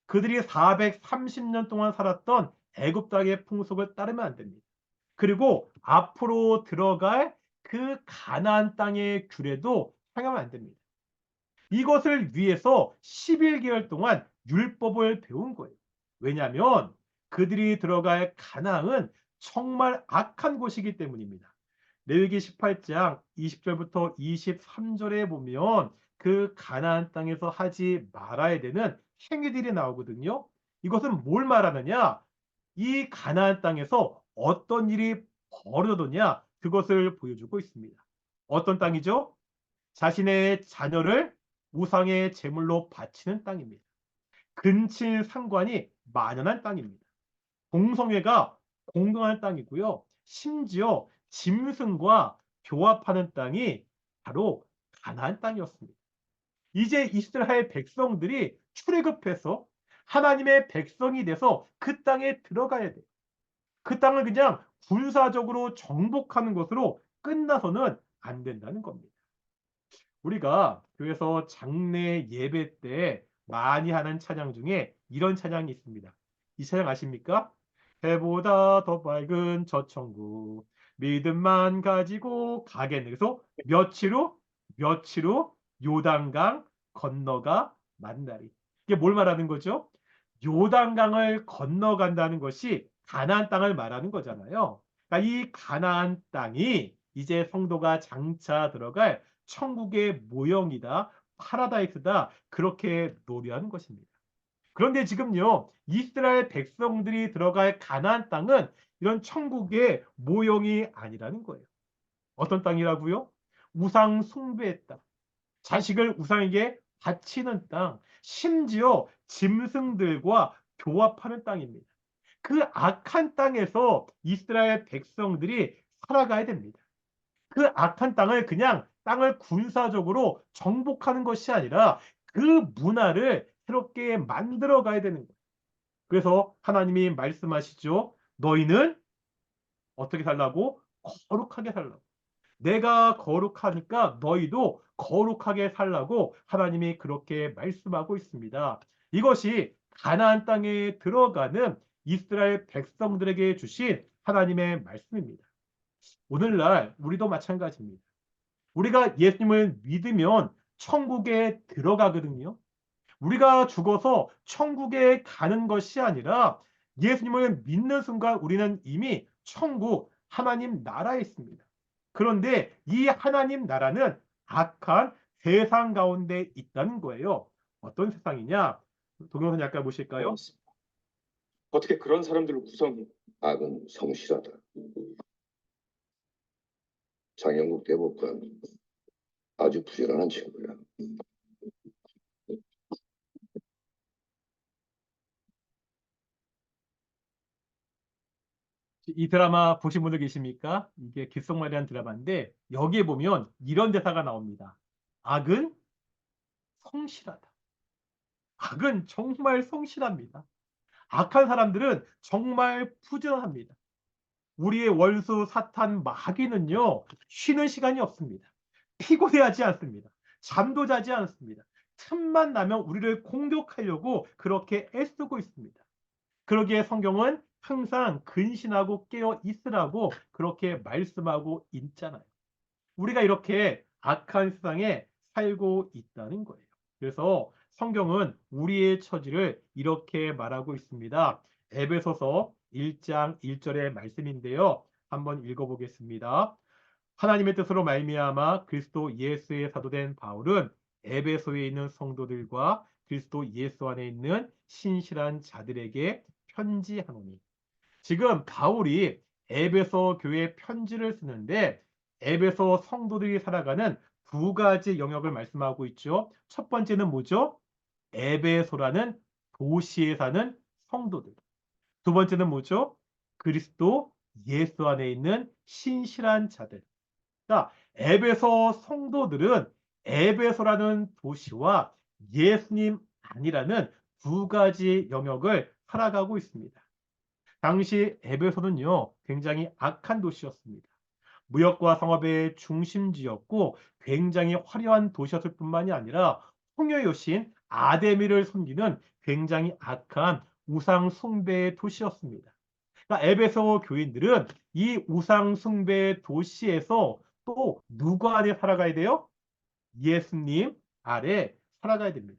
그들이 430년 동안 살았던 애굽 땅의 풍속을 따르면 안 됩니다. 그리고 앞으로 들어갈 그 가나안 땅의 규례도 행하면 안 됩니다. 이것을 위해서 11개월 동안 율법을 배운 거예요. 왜냐하면 그들이 들어갈 가나안은 정말 악한 곳이기 때문입니다. 레위기 18장 20절부터 23절에 보면 그 가나안 땅에서 하지 말아야 되는 행위들이 나오거든요. 이것은 뭘 말하느냐? 이 가나안 땅에서 어떤 일이 벌어졌느냐? 그것을 보여주고 있습니다. 어떤 땅이죠? 자신의 자녀를 우상의 제물로 바치는 땅입니다. 근친 상관이 만연한 땅입니다. 공성회가 공경한 땅이고요. 심지어 짐승과 교합하는 땅이 바로 가나안 땅이었습니다. 이제 이스라엘 백성들이 출애굽해서 하나님의 백성이 돼서 그 땅에 들어가야 돼요. 그 땅을 그냥 군사적으로 정복하는 것으로 끝나서는 안 된다는 겁니다. 우리가 교회에서 장례 예배 때 많이 하는 찬양 중에 이런 찬양이 있습니다. 이 찬양 아십니까? 해보다 더 밝은 저 천국 믿음만 가지고 가겠네. 그래서 며칠 후 요단강 건너가 만나리. 이게 뭘 말하는 거죠? 요단강을 건너간다는 것이 가나안 땅을 말하는 거잖아요. 그러니까 이 가나안 땅이 이제 성도가 장차 들어갈 천국의 모형이다, 파라다이스다, 그렇게 노래하는 것입니다. 그런데 지금요, 이스라엘 백성들이 들어갈 가나안 땅은 이런 천국의 모형이 아니라는 거예요. 어떤 땅이라고요? 우상 숭배의 땅, 자식을 우상에게 바치는 땅, 심지어 짐승들과 교합하는 땅입니다. 그 악한 땅에서 이스라엘 백성들이 살아가야 됩니다. 그 악한 땅을 그냥 땅을 군사적으로 정복하는 것이 아니라 그 문화를 새롭게 만들어 가야 되는 거예요. 그래서 하나님이 말씀하시죠. 너희는 어떻게 살라고? 거룩하게 살라고. 내가 거룩하니까 너희도 거룩하게 살라고 하나님이 그렇게 말씀하고 있습니다. 이것이 가나안 땅에 들어가는 이스라엘 백성들에게 주신 하나님의 말씀입니다. 오늘날 우리도 마찬가지입니다. 우리가 예수님을 믿으면 천국에 들어가거든요. 우리가 죽어서 천국에 가는 것이 아니라 예수님을 믿는 순간 우리는 이미 천국 하나님 나라에 있습니다. 그런데 이 하나님 나라는 악한 세상 가운데 있다는 거예요. 어떤 세상이냐? 동영상 약간 보실까요? 어떻게 그런 사람들을 구성해? 악은 성실하다. 장영국 대법관 아주 부지런한 친구야. 이 드라마 보신 분들 계십니까? 이게 길석마리한 드라마인데 여기에 보면 이런 대사가 나옵니다. 악은 성실하다. 악은 정말 성실합니다. 악한 사람들은 정말 부지런합니다. 우리의 원수 사탄 마귀는요, 쉬는 시간이 없습니다. 피곤해하지 않습니다. 잠도 자지 않습니다. 틈만 나면 우리를 공격하려고 그렇게 애쓰고 있습니다. 그러기에 성경은 항상 근신하고 깨어 있으라고 그렇게 말씀하고 있잖아요. 우리가 이렇게 악한 세상에 살고 있다는 거예요. 그래서 성경은 우리의 처지를 이렇게 말하고 있습니다. 에베소서 1장 1절의 말씀인데요. 한번 읽어보겠습니다. 하나님의 뜻으로 말미암아 그리스도 예수의 사도된 바울은 에베소에 있는 성도들과 그리스도 예수 안에 있는 신실한 자들에게 편지하노니. 지금 바울이 에베소 교회에 편지를 쓰는데 에베소 성도들이 살아가는 두 가지 영역을 말씀하고 있죠. 첫 번째는 뭐죠? 에베소라는 도시에 사는 성도들. 두 번째는 뭐죠? 그리스도 예수 안에 있는 신실한 자들. 자, 에베소 성도들은 에베소라는 도시와 예수님 아니라는 두 가지 영역을 살아가고 있습니다. 당시 에베소는요, 굉장히 악한 도시였습니다. 무역과 상업의 중심지였고 굉장히 화려한 도시였을 뿐만이 아니라 홍해의 여신 아데미를 섬기는 굉장히 악한 우상 숭배의 도시였습니다. 그러니까 에베소 교인들은 이 우상 숭배 도시에서 또 누구 안에 살아가야 돼요? 예수님 아래 살아가야 됩니다.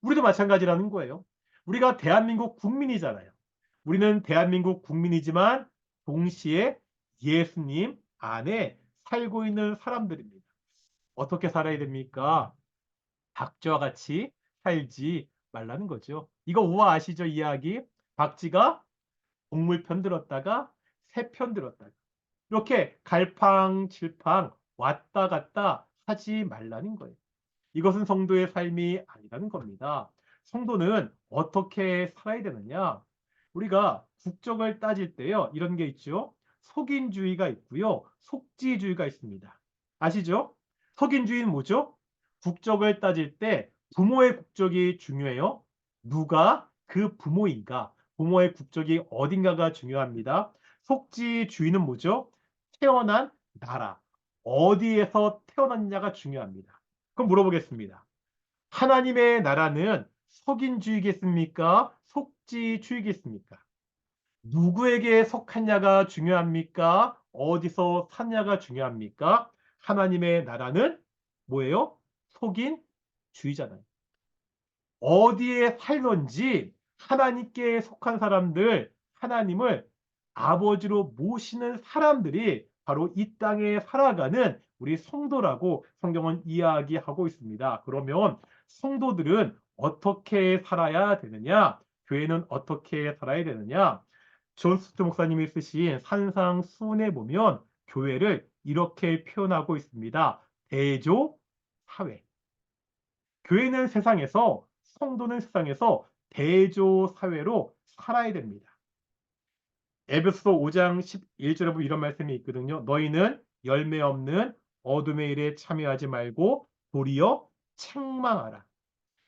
우리도 마찬가지라는 거예요. 우리가 대한민국 국민이잖아요. 우리는 대한민국 국민이지만 동시에 예수님 안에 살고 있는 사람들입니다. 어떻게 살아야 됩니까? 박쥐와 같이 살지 말라는 거죠. 이거 우화 아시죠? 이야기. 박쥐가 동물 편 들었다가 새 편 들었다가 이렇게 갈팡질팡 왔다 갔다 하지 말라는 거예요. 이것은 성도의 삶이 아니라는 겁니다. 성도는 어떻게 살아야 되느냐? 우리가 국적을 따질 때요. 이런 게 있죠. 속인주의가 있고요. 속지주의가 있습니다. 아시죠? 속인주의는 뭐죠? 국적을 따질 때 부모의 국적이 중요해요. 누가 그 부모인가? 부모의 국적이 어딘가가 중요합니다. 속지주의는 뭐죠? 태어난 나라, 어디에서 태어났냐가 중요합니다. 그럼 물어보겠습니다. 하나님의 나라는 속인주의겠습니까? 속지주의겠습니까? 누구에게 속하냐가 중요합니까? 어디서 샀냐가 중요합니까? 하나님의 나라는 뭐예요? 속인주의잖아요. 어디에 살던지 하나님께 속한 사람들, 하나님을 아버지로 모시는 사람들이 바로 이 땅에 살아가는 우리 성도라고 성경은 이야기하고 있습니다. 그러면 성도들은 어떻게 살아야 되느냐? 교회는 어떻게 살아야 되느냐? 존 스투 목사님이 쓰신 산상수훈에 보면 교회를 이렇게 표현하고 있습니다. 대조 사회. 교회는 세상에서, 성도는 세상에서 대조 사회로 살아야 됩니다. 에베소서 5장 11절에 보면 이런 말씀이 있거든요. 너희는 열매 없는 어둠의 일에 참여하지 말고 도리어 책망하라.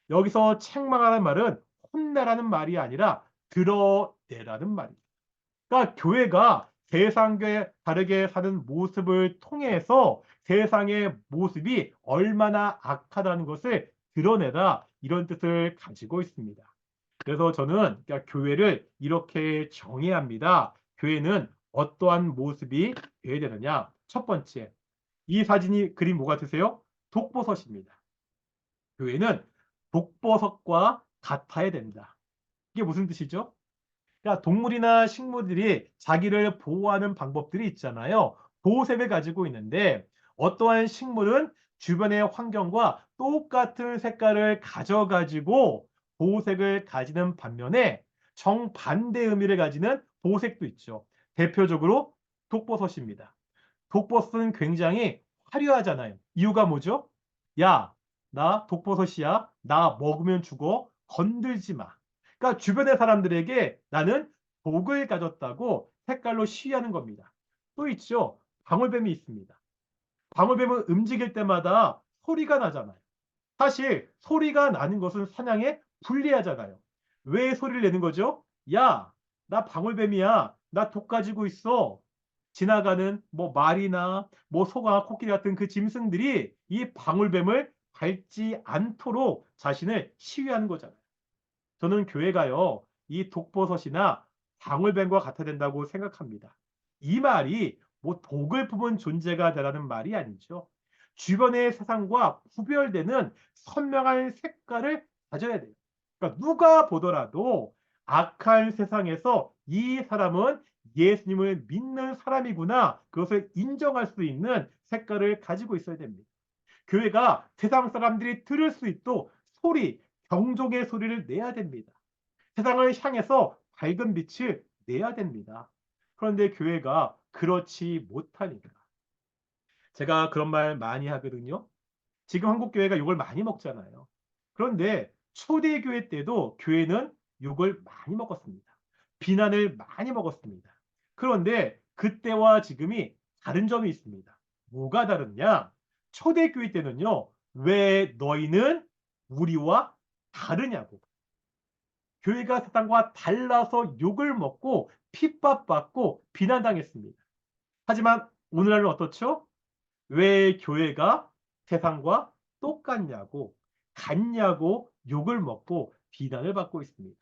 여기서 책망하라는 말은 혼내라는 말이 아니라 드러내라는 말이에요. 그러니까 교회가 세상과 다르게 사는 모습을 통해서 세상의 모습이 얼마나 악하다는 것을 드러내라, 이런 뜻을 가지고 있습니다. 그래서 저는 그러니까 교회를 이렇게 정의해야 합니다. 교회는 어떠한 모습이 되어야 되느냐? 첫 번째, 이 사진이 그림 뭐 같으세요? 독버섯입니다. 교회는 독버섯과 같아야 된다. 이게 무슨 뜻이죠? 그러니까 동물이나 식물들이 자기를 보호하는 방법들이 있잖아요. 보호색을 가지고 있는데 어떠한 식물은 주변의 환경과 똑같은 색깔을 가져가지고 보호색을 가지는 반면에 정반대 의미를 가지는 보호색도 있죠. 대표적으로 독버섯입니다. 독버섯은 굉장히 화려하잖아요. 이유가 뭐죠? 야, 나 독버섯이야. 나 먹으면 죽어. 건들지 마. 그러니까 주변의 사람들에게 나는 복을 가졌다고 색깔로 시위하는 겁니다. 또 있죠. 방울뱀이 있습니다. 방울뱀은 움직일 때마다 소리가 나잖아요. 사실 소리가 나는 것은 사냥에 불리하잖아요. 왜 소리를 내는 거죠? 야, 나 방울뱀이야. 나 독 가지고 있어. 지나가는 뭐 말이나 뭐 소가 코끼리 같은 그 짐승들이 이 방울뱀을 밟지 않도록 자신을 시위하는 거잖아요. 저는 교회가요, 이 독버섯이나 방울뱀과 같아야 된다고 생각합니다. 이 말이 뭐 독을 품은 존재가 되라는 말이 아니죠. 주변의 세상과 구별되는 선명한 색깔을 가져야 돼요. 그러니까 누가 보더라도 악한 세상에서 이 사람은 예수님을 믿는 사람이구나, 그것을 인정할 수 있는 색깔을 가지고 있어야 됩니다. 교회가 세상 사람들이 들을 수 있도록 소리, 경종의 소리를 내야 됩니다. 세상을 향해서 밝은 빛을 내야 됩니다. 그런데 교회가 그렇지 못하니까. 제가 그런 말 많이 하거든요. 지금 한국 교회가 욕을 많이 먹잖아요. 그런데 초대교회 때도 교회는 욕을 많이 먹었습니다. 비난을 많이 먹었습니다. 그런데 그때와 지금이 다른 점이 있습니다. 뭐가 다르냐? 초대교회 때는요, 왜 너희는 우리와 다르냐고. 교회가 세상과 달라서 욕을 먹고 핍박받고 비난당했습니다. 하지만 오늘날은 어떻죠? 왜 교회가 세상과 똑같냐고, 같냐고 욕을 먹고 비난을 받고 있습니다.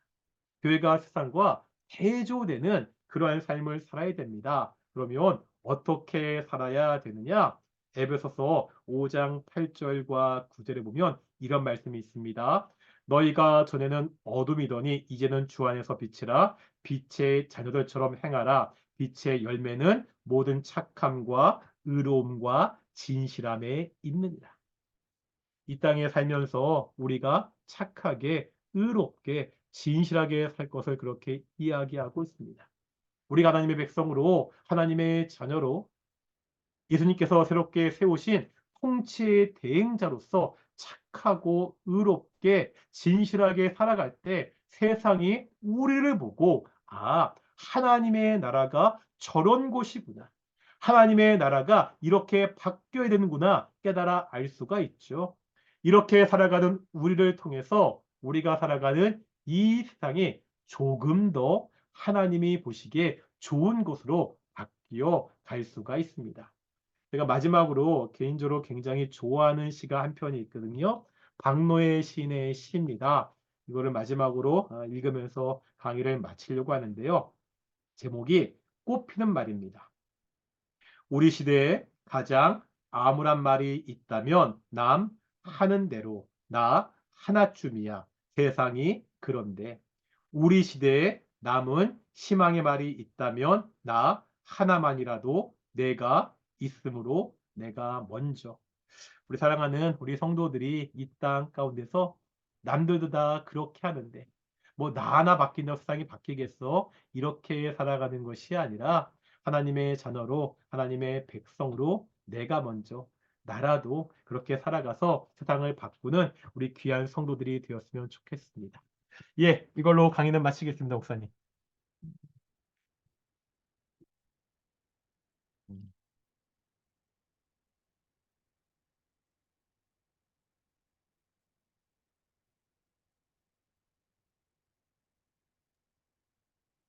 교회가 세상과 대조되는 그러한 삶을 살아야 됩니다. 그러면 어떻게 살아야 되느냐? 에베소서 5장 8절과 9절에 보면 이런 말씀이 있습니다. 너희가 전에는 어둠이더니 이제는 주 안에서 빛이라. 빛의 자녀들처럼 행하라. 빛의 열매는 모든 착함과 의로움과 진실함에 있느니라. 이 땅에 살면서 우리가 착하게, 의롭게, 진실하게 살 것을 그렇게 이야기하고 있습니다. 우리가 하나님의 백성으로, 하나님의 자녀로 예수님께서 새롭게 세우신 통치의 대행자로서 착하고 의롭게 진실하게 살아갈 때 세상이 우리를 보고 아, 하나님의 나라가 저런 곳이구나. 하나님의 나라가 이렇게 바뀌어야 되는구나 깨달아 알 수가 있죠. 이렇게 살아가는 우리를 통해서 우리가 살아가는 이 세상이 조금 더 하나님이 보시기에 좋은 곳으로 바뀌어 갈 수가 있습니다. 제가 마지막으로 개인적으로 굉장히 좋아하는 시가 한 편이 있거든요. 박노해 시인의 시입니다. 이거를 마지막으로 읽으면서 강의를 마치려고 하는데요. 제목이 꽃피는 말입니다. 우리 시대에 가장 암울한 말이 있다면 남 하는 대로 나 하나쯤이야. 세상이 그런데 우리 시대에 남은 희망의 말이 있다면 나 하나만이라도 내가 있으므로 내가 먼저. 우리 사랑하는 우리 성도들이 이 땅 가운데서 남들도 다 그렇게 하는데 뭐 나 하나 바뀐다고 세상이 바뀌겠어? 이렇게 살아가는 것이 아니라 하나님의 자녀로 하나님의 백성으로 내가 먼저 나라도 그렇게 살아가서 세상을 바꾸는 우리 귀한 성도들이 되었으면 좋겠습니다. 예, 이걸로 강의는 마치겠습니다, 목사님.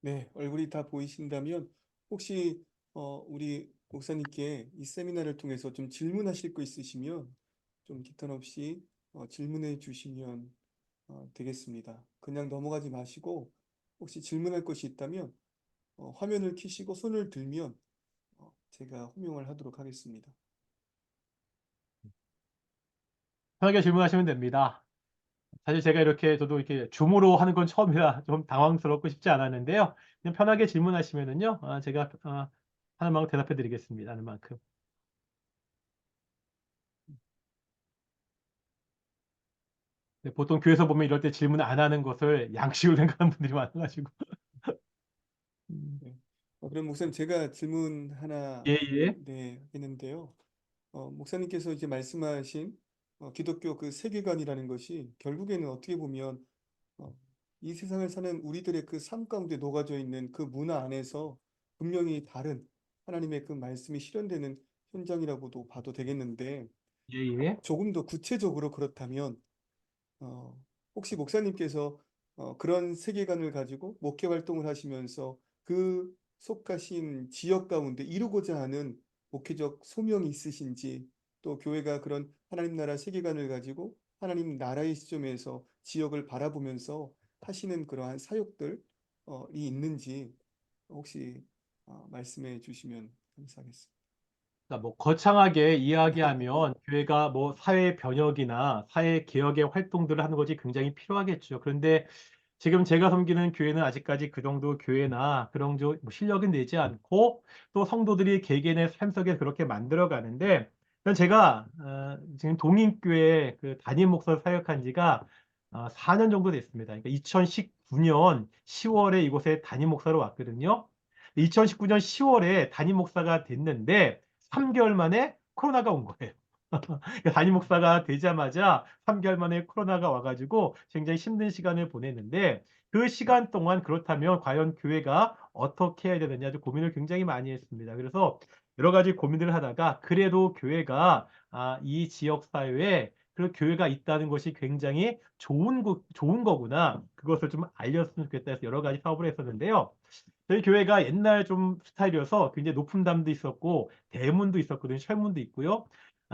네, 얼굴이 다 보이신다면 혹시 우리 목사님께 이 세미나를 통해서 좀 질문하실 거 있으시면 좀 기탄 없이 질문해 주시면 되겠습니다. 그냥 넘어가지 마시고 혹시 질문할 것이 있다면 화면을 켜시고 손을 들면 제가 호명을 하도록 하겠습니다. 편하게 질문하시면 됩니다. 사실 제가 이렇게 저도 이렇게 줌으로 하는 건 처음이라 좀 당황스럽고 싶지 않았는데요. 그냥 편하게 질문하시면은요, 제가 하는 만큼 대답해 드리겠습니다. 하는 만큼. 네, 보통 교회에서 보면 이럴 때 질문 안 하는 것을 양식으로 생각하는 분들이 많아가지고. 네. 그럼 목사님 제가 질문 하나 예, 예. 네, 하겠는데요. 목사님께서 이제 말씀하신 기독교 그 세계관이라는 것이 결국에는 어떻게 보면 어, 이 세상을 사는 우리들의 그 삶 가운데 녹아져 있는 그 문화 안에서 분명히 다른 하나님의 그 말씀이 실현되는 현장이라고도 봐도 되겠는데 예, 예. 조금 더 구체적으로 그렇다면 어, 혹시 목사님께서 그런 세계관을 가지고 목회 활동을 하시면서 그 속하신 지역 가운데 이루고자 하는 목회적 소명이 있으신지 또 교회가 그런 하나님 나라 세계관을 가지고 하나님 나라의 시점에서 지역을 바라보면서 하시는 그러한 사역들이 있는지 혹시 말씀해 주시면 감사하겠습니다. 그러니까 뭐 거창하게 이야기하면 교회가 뭐 사회 변혁이나 사회 개혁의 활동들을 하는 것이 굉장히 필요하겠죠. 그런데 지금 제가 섬기는 교회는 아직까지 그 정도 교회나 그런 뭐 실력은 내지 않고 또 성도들이 개개인의 삶 속에 그렇게 만들어 가는데 제가 지금 동인교회 그 담임 목사 사역한 지가 4년 정도 됐습니다. 그러니까 2019년 10월에 이곳에 담임 목사로 왔거든요. 2019년 10월에 담임 목사가 됐는데 3개월 만에 코로나가 온 거예요. 담임 목사가 되자마자 3개월 만에 코로나가 와가지고 굉장히 힘든 시간을 보냈는데 그 시간 동안 그렇다면 과연 교회가 어떻게 해야 되느냐 아주 고민을 굉장히 많이 했습니다. 그래서 여러 가지 고민을 하다가 그래도 교회가 이 지역 사회에 그 교회가 있다는 것이 굉장히 좋은 거구나. 그것을 좀 알렸으면 좋겠다 해서 여러 가지 사업을 했었는데요. 저희 교회가 옛날 좀 스타일이어서 굉장히 높은 담도 있었고 대문도 있었거든요. 철문도 있고요.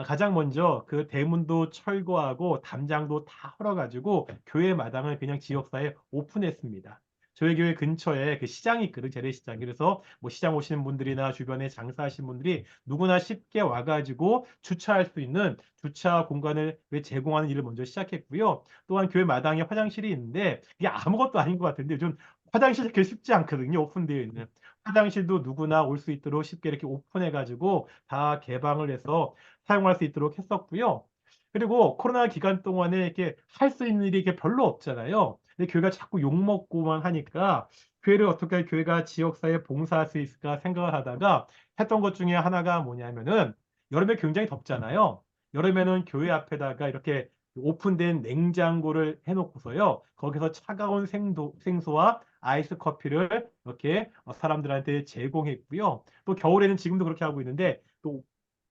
가장 먼저 그 대문도 철거하고 담장도 다 헐어가지고 교회 마당을 그냥 지역사회에 오픈했습니다. 저희 교회 근처에 그 시장이 있거든, 재래시장. 그래서 뭐 시장 오시는 분들이나 주변에 장사하시는 분들이 누구나 쉽게 와가지고 주차할 수 있는 주차 공간을 제공하는 일을 먼저 시작했고요. 또한 교회 마당에 화장실이 있는데 이게 아무것도 아닌 것 같은데 요즘 화장실 이렇게 쉽지 않거든요. 오픈되어 있는. 화장실도 누구나 올 수 있도록 쉽게 이렇게 오픈해가지고 다 개방을 해서 사용할 수 있도록 했었고요. 그리고 코로나 기간 동안에 이렇게 할 수 있는 일이 이렇게 별로 없잖아요. 근데 교회가 자꾸 욕먹고만 하니까 교회를 어떻게 하면 교회가 지역사회에 봉사할 수 있을까 생각을 하다가 했던 것 중에 하나가 뭐냐면은 여름에 굉장히 덥잖아요. 여름에는 교회 앞에다가 이렇게 오픈된 냉장고를 해놓고서요. 거기서 차가운 생수와 아이스 커피를 이렇게 사람들한테 제공했고요. 또 겨울에는 지금도 그렇게 하고 있는데 또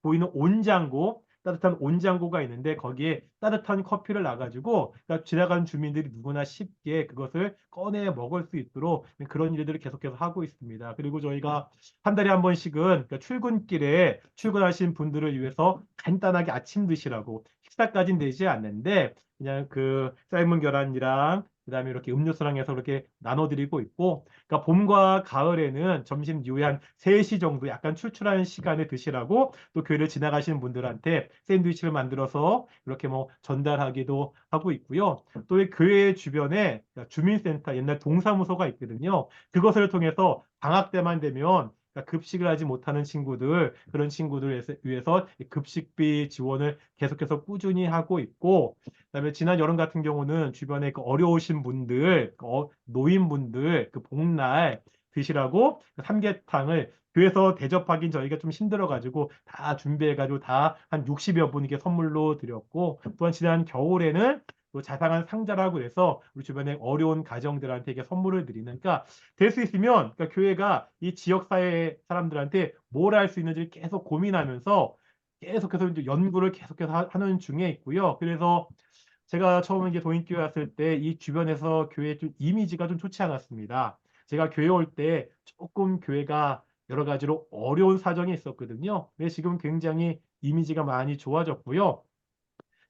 보이는 온장고, 따뜻한 온장고가 있는데 거기에 따뜻한 커피를 놔가지고 그러니까 지나가는 주민들이 누구나 쉽게 그것을 꺼내 먹을 수 있도록 그런 일들을 계속해서 하고 있습니다. 그리고 저희가 한 달에 한 번씩은 그러니까 출근길에 출근하신 분들을 위해서 간단하게 아침 드시라고 식사까지는 되지 않는데 그냥 그 삶은 계란이랑 그다음에 이렇게 음료수랑 해서 이렇게 나눠드리고 있고 그러니까 봄과 가을에는 점심 이후에 한 3시 정도 약간 출출한 시간에 드시라고 또 교회를 지나가시는 분들한테 샌드위치를 만들어서 이렇게 뭐 전달하기도 하고 있고요. 또 이 교회 주변에 주민센터 옛날 동사무소가 있거든요. 그것을 통해서 방학 때만 되면 그러니까 급식을 하지 못하는 친구들 그런 친구들을 위해서 급식비 지원을 계속해서 꾸준히 하고 있고 그다음에 지난 여름 같은 경우는 주변에 그 어려우신 분들 노인분들 그 복날 드시라고 그 삼계탕을 교회에서 대접하긴 저희가 좀 힘들어가지고 다 준비해가지고 다 한 60여 분에게 선물로 드렸고 또한 지난 겨울에는 또 자상한 상자라고 해서 우리 주변에 어려운 가정들한테 이게 선물을 드리는 그러니까 될 수 있으면 그러니까 교회가 이 지역사회 사람들한테 뭘 할 수 있는지 계속 고민하면서 계속해서 이제 연구를 계속해서 하는 중에 있고요. 그래서 제가 처음에 이제 도인교회 왔을 때 이 주변에서 교회 좀 이미지가 좀 좋지 않았습니다. 제가 교회 올 때 조금 교회가 여러 가지로 어려운 사정이 있었거든요. 근데 지금 굉장히 이미지가 많이 좋아졌고요.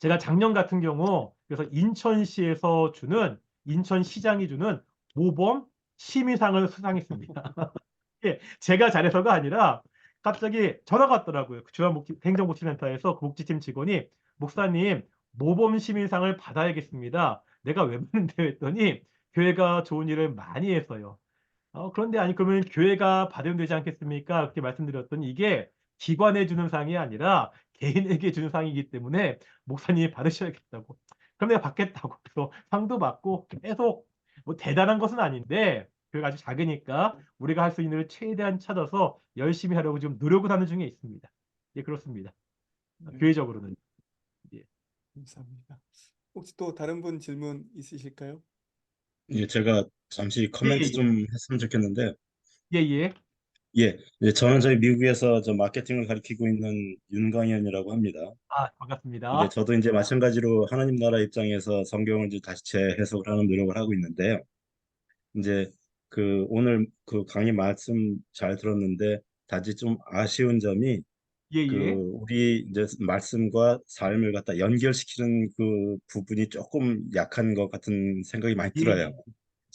제가 작년 같은 경우 그래서 인천시에서 주는 인천시장이 주는 모범 시민상을 수상했습니다. 예, 제가 잘해서가 아니라 갑자기 전화가 왔더라고요. 그 행정복지센터에서 그 복지팀 직원이 목사님 모범 시민상을 받아야겠습니다. 내가 왜 받는데 했더니 교회가 좋은 일을 많이 해서요. 그런데 아니 그러면 교회가 받으면 되지 않겠습니까? 그렇게 말씀드렸더니 이게 기관에 주는 상이 아니라 개인에게 주는 상이기 때문에 목사님이 받으셔야겠다고. 그럼 내가 받겠다고. 그래서 상도 받고 계속 뭐 대단한 것은 아닌데 교회가 아주 작으니까 우리가 할 수 있는 일을 최대한 찾아서 열심히 하려고 지금 노력을 하는 중에 있습니다. 예, 그렇습니다. 네, 교회적으로는. 예. 감사합니다. 혹시 또 다른 분 질문 있으실까요? 예, 제가 잠시 예, 코멘트 예, 좀 했으면 좋겠는데, 예, 예. 예, 저는 저희 미국에서 저 마케팅을 가르치고 있는 윤강현이라고 합니다. 아, 반갑습니다. 저도 이제 마찬가지로 하나님 나라 입장에서 성경을 이제 다시 재해석을 하는 노력을 하고 있는데요. 이제 그 오늘 그 강의 말씀 잘 들었는데, 다시 좀 아쉬운 점이 예, 그 예. 우리 이제 말씀과 삶을 갖다 연결시키는 그 부분이 조금 약한 것 같은 생각이 많이 예, 들어요.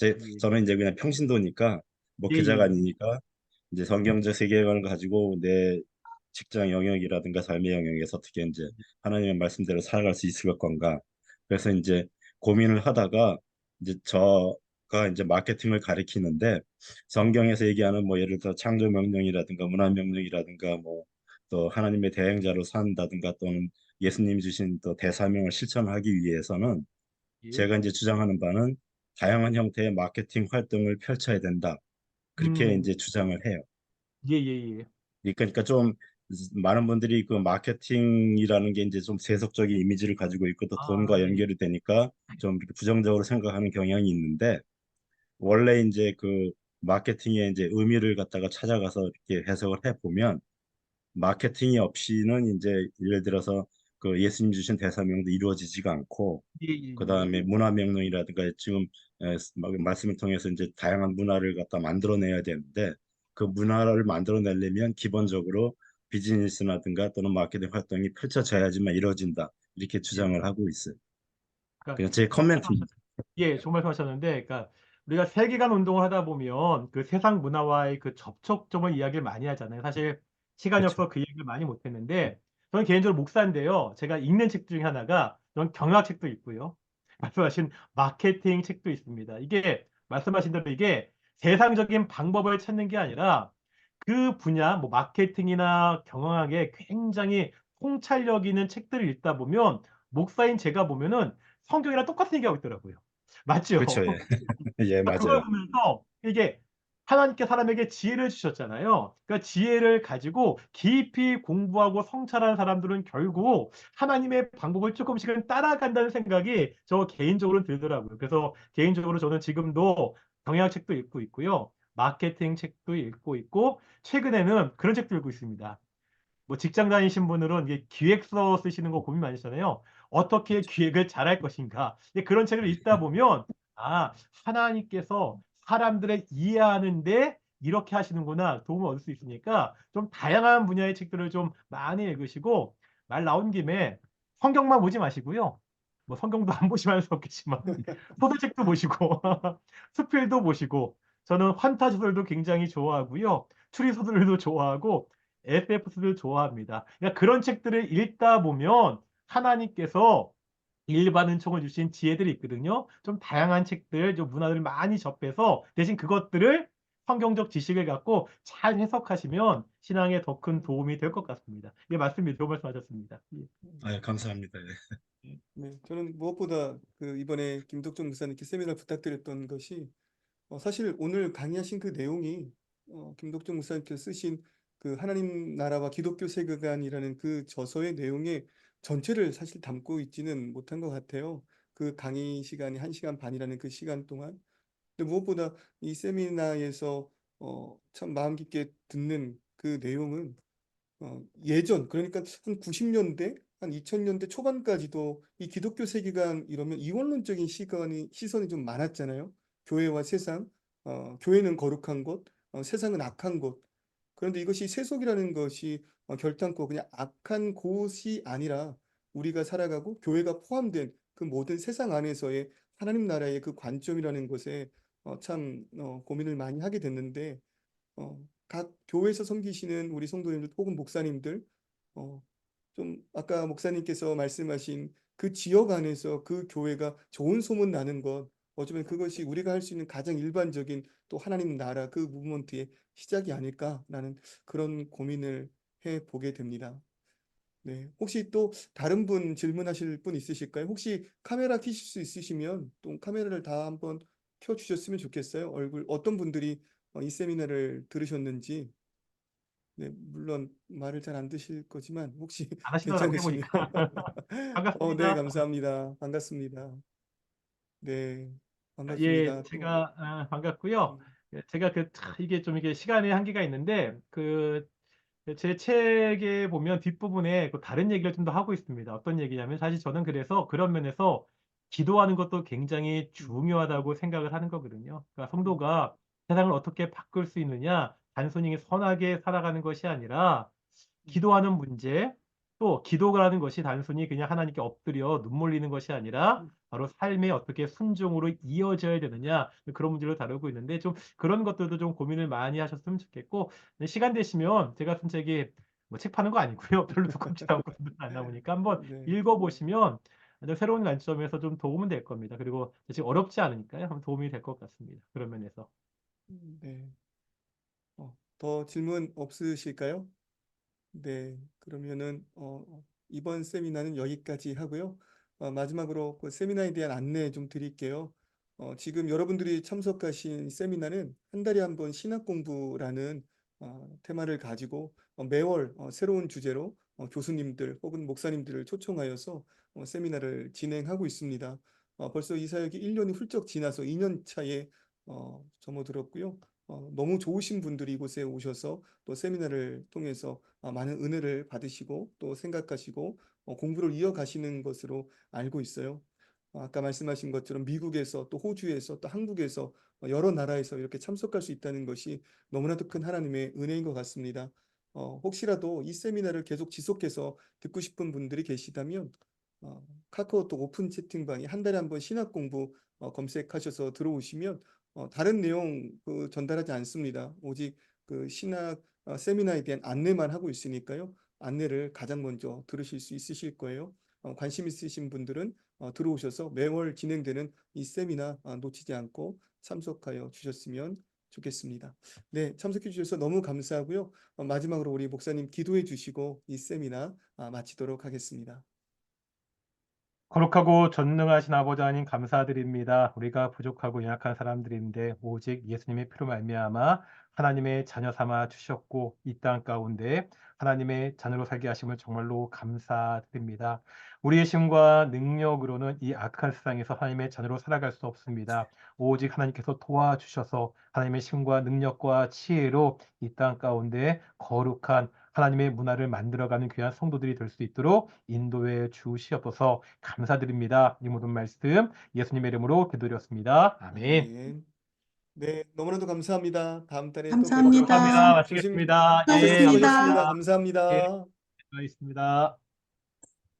예. 저는 이제 그냥 평신도니까 예, 예. 목회자가 아니니까 이제 성경적 세계관을 가지고 내 직장 영역이라든가 삶의 영역에서 어떻게 이제 하나님의 말씀대로 살아갈 수 있을 것 건가. 그래서 이제 고민을 하다가 이제 저가 이제 마케팅을 가리키는데 성경에서 얘기하는 뭐 예를 들어 창조 명령이라든가 문화 명령이라든가 뭐 또 하나님의 대행자로 산다든가 또는 예수님이 주신 또 대사명을 실천하기 위해서는 예. 제가 이제 주장하는 바는 다양한 형태의 마케팅 활동을 펼쳐야 된다. 그렇게 음. 이제 주장을 해요. 예, 예, 예. 그러니까 좀 많은 분들이 그 마케팅이라는 게 이제 좀 세속적인 이미지를 가지고 있고 또 돈과 아, 예. 연결이 되니까 좀 이렇게 부정적으로 생각하는 경향이 있는데 원래 이제 그 마케팅의 이제 의미를 갖다가 찾아가서 이렇게 해석을 해 보면 마케팅이 없이는 이제 예를 들어서 그 예수님 주신 대사명도 이루어지지가 않고 예, 예, 예. 그다음에 문화 명령이라든가 지금 말씀을 통해서 이제 다양한 문화를 갖다 만들어내야 되는데 그 문화를 만들어내려면 기본적으로 비즈니스라든가 또는 마케팅 활동이 펼쳐져야지만 이루어진다 이렇게 예. 주장을 하고 있어요. 그러니까 그냥 제 코멘트입니다. 예, 좋은 말씀하셨는데, 그러니까 우리가 세계관 운동을 하다 보면 그 세상 문화와의 그 접촉점을 이야기를 많이 하잖아요. 사실 시간이 그렇죠. 없어 그 얘기를 많이 못했는데, 저는 개인적으로 목사인데요. 제가 읽는 책 중에 하나가 저는 경영학책도 있고요. 말씀하신 마케팅 책도 있습니다. 이게 말씀하신 대로 이게 세상적인 방법을 찾는 게 아니라 그 분야, 뭐 마케팅이나 경영학에 굉장히 통찰력 있는 책들을 읽다 보면 목사인 제가 보면은 성경이랑 똑같은 얘기하고 있더라고요. 맞죠? 그렇죠. 예. 예, 그걸 맞아요. 보면서 이게 하나님께 사람에게 지혜를 주셨잖아요. 그러니까 지혜를 가지고 깊이 공부하고 성찰한 사람들은 결국 하나님의 방법을 조금씩은 따라간다는 생각이 저 개인적으로는 들더라고요. 그래서 개인적으로 저는 지금도 경영학책도 읽고 있고요. 마케팅 책도 읽고 있고 최근에는 그런 책도 읽고 있습니다. 뭐 직장 다니신 분들은 이게 기획서 쓰시는 거 고민 많으시잖아요. 어떻게 기획을 잘할 것인가. 이제 그런 책을 읽다 보면 아, 하나님께서 사람들을 이해하는데 이렇게 하시는구나 도움을 얻을 수 있으니까 좀 다양한 분야의 책들을 좀 많이 읽으시고 말 나온 김에 성경만 보지 마시고요. 뭐 성경도 안 보시면 할 수 없겠지만 소설책도 보시고 수필도 보시고 저는 환타지 소설도 굉장히 좋아하고요. 추리 소설도 좋아하고 SF를 좋아합니다. 그러니까 그런 책들을 읽다 보면 하나님께서 일반 은총을 주신 지혜들이 있거든요. 좀 다양한 책들, 좀 문화들을 많이 접해서 대신 그것들을 성경적 지식을 갖고 잘 해석하시면 신앙에 더 큰 도움이 될 것 같습니다. 예, 맞습니다. 좋은 말씀하셨습니다. 예. 아, 감사합니다. 예. 네, 저는 무엇보다 그 이번에 김덕종 목사님께 세미나 부탁드렸던 것이 사실 오늘 강의하신 그 내용이 김덕종 목사님께서 쓰신 그 하나님 나라와 기독교 세계관이라는 그 저서의 내용의 전체를 사실 담고 있지는 못한 것 같아요. 그 강의 시간이 1시간 반이라는 그 시간 동안. 근데 무엇보다 이 세미나에서 참 마음 깊게 듣는 그 내용은 예전 그러니까 한 90년대 한 2000년대 초반까지도 이 기독교 세계관 이러면 이원론적인 시선이 좀 많았잖아요. 교회와 세상, 교회는 거룩한 곳, 세상은 악한 곳. 그런데 이것이 세속이라는 것이 결단코 그냥 악한 곳이 아니라 우리가 살아가고 교회가 포함된 그 모든 세상 안에서의 하나님 나라의 그 관점이라는 것에 참 고민을 많이 하게 됐는데 각 교회에서 섬기시는 우리 성도님들 혹은 목사님들, 어, 좀 아까 목사님께서 말씀하신 그 지역 안에서 그 교회가 좋은 소문 나는 것, 어쩌면 그것이 우리가 할 수 있는 가장 일반적인 또 하나님 나라 그 무브먼트의 시작이 아닐까라는 그런 고민을 해 보게 됩니다. 네, 혹시 또 다른 분 질문하실 분 있으실까요? 혹시 카메라 켜실 수 있으시면 또 카메라를 다 한번 켜주셨으면 좋겠어요. 얼굴 어떤 분들이 이 세미나를 들으셨는지. 네, 물론 말을 잘 안 드실 거지만 혹시 안 하시더라고요, 괜찮으시면 보니까. 네, 반갑습니다. 감사합니다. 반갑습니다. 네, 예, 반갑습니다. 또 제가 반갑고요. 음, 예, 제가 이게 좀 이게 시간의 한계가 있는데 제 책에 보면 뒷부분에 그 다른 얘기를 좀 더 하고 있습니다. 어떤 얘기냐면 사실 저는 그래서 그런 면에서 기도하는 것도 굉장히 음, 중요하다고 생각을 하는 거거든요. 그러니까 음, 성도가 세상을 어떻게 바꿀 수 있느냐, 단순히 선하게 살아가는 것이 아니라 음, 기도하는 문제, 또 기도라는 것이 단순히 그냥 하나님께 엎드려 눈물 흘리는 것이 아니라 음, 바로 삶에 어떻게 순종으로 이어져야 되느냐 그런 문제를 다루고 있는데 좀 그런 것들도 좀 고민을 많이 하셨으면 좋겠고 시간 되시면 제가 쓴 책이 뭐 책 파는 거 아니고요. 별로 두껍지 않고 안 나오니까 한번 네, 읽어보시면 아주 새로운 관점에서 좀 도움은 될 겁니다. 그리고 지금 어렵지 않으니까요. 한번 도움이 될 것 같습니다. 그런 면에서. 네. 더 질문 없으실까요? 네, 그러면은 이번 세미나는 여기까지 하고요. 마지막으로 그 세미나에 대한 안내 좀 드릴게요. 지금 여러분들이 참석하신 세미나는 한 달에 한 번 신학 공부라는 테마를 가지고 매월 새로운 주제로 교수님들 혹은 목사님들을 초청하여서 세미나를 진행하고 있습니다. 벌써 이 사역이 1년이 훌쩍 지나서 2년 차에 접어들었고요. 너무 좋으신 분들이 이곳에 오셔서 또 세미나를 통해서 많은 은혜를 받으시고 또 생각하시고 공부를 이어가시는 것으로 알고 있어요. 아까 말씀하신 것처럼 미국에서 또 호주에서 또 한국에서 여러 나라에서 이렇게 참석할 수 있다는 것이 너무나도 큰 하나님의 은혜인 것 같습니다. 혹시라도 이 세미나를 계속 지속해서 듣고 싶은 분들이 계시다면 카카오톡 오픈 채팅방에 한 달에 한 번 신학 공부 검색하셔서 들어오시면 다른 내용 전달하지 않습니다. 오직 그 신학 세미나에 대한 안내만 하고 있으니까요. 안내를 가장 먼저 들으실 수 있으실 거예요. 관심 있으신 분들은 들어오셔서 매월 진행되는 이 세미나 놓치지 않고 참석하여 주셨으면 좋겠습니다. 네, 참석해 주셔서 너무 감사하고요. 마지막으로 우리 목사님 기도해 주시고 이 세미나 마치도록 하겠습니다. 거룩하고 전능하신 아버지 하나님 감사드립니다. 우리가 부족하고 연약한 사람들인데 오직 예수님의 피로 말미암아 하나님의 자녀 삼아 주셨고 이 땅 가운데 하나님의 자녀로 살게 하심을 정말로 감사드립니다. 우리의 힘과 능력으로는 이 악한 세상에서 하나님의 자녀로 살아갈 수 없습니다. 오직 하나님께서 도와주셔서 하나님의 힘과 능력과 지혜로 이 땅 가운데 거룩한 하나님의 문화를 만들어가는 귀한 성도들이 될 수 있도록 인도해 주시옵소서. 감사드립니다. 이 모든 말씀 예수님의 이름으로 기도드렸습니다. 아멘. 아멘. 네, 너무나도 감사합니다. 다음 달에 또 감사합니다. 뵙도록 감사합니다. 하겠습니다. 마치겠습니다. 예, 고생 수고하셨습니다. 수고하셨습니다. 감사합니다. 예, 감사합니다. 수고하셨습니다.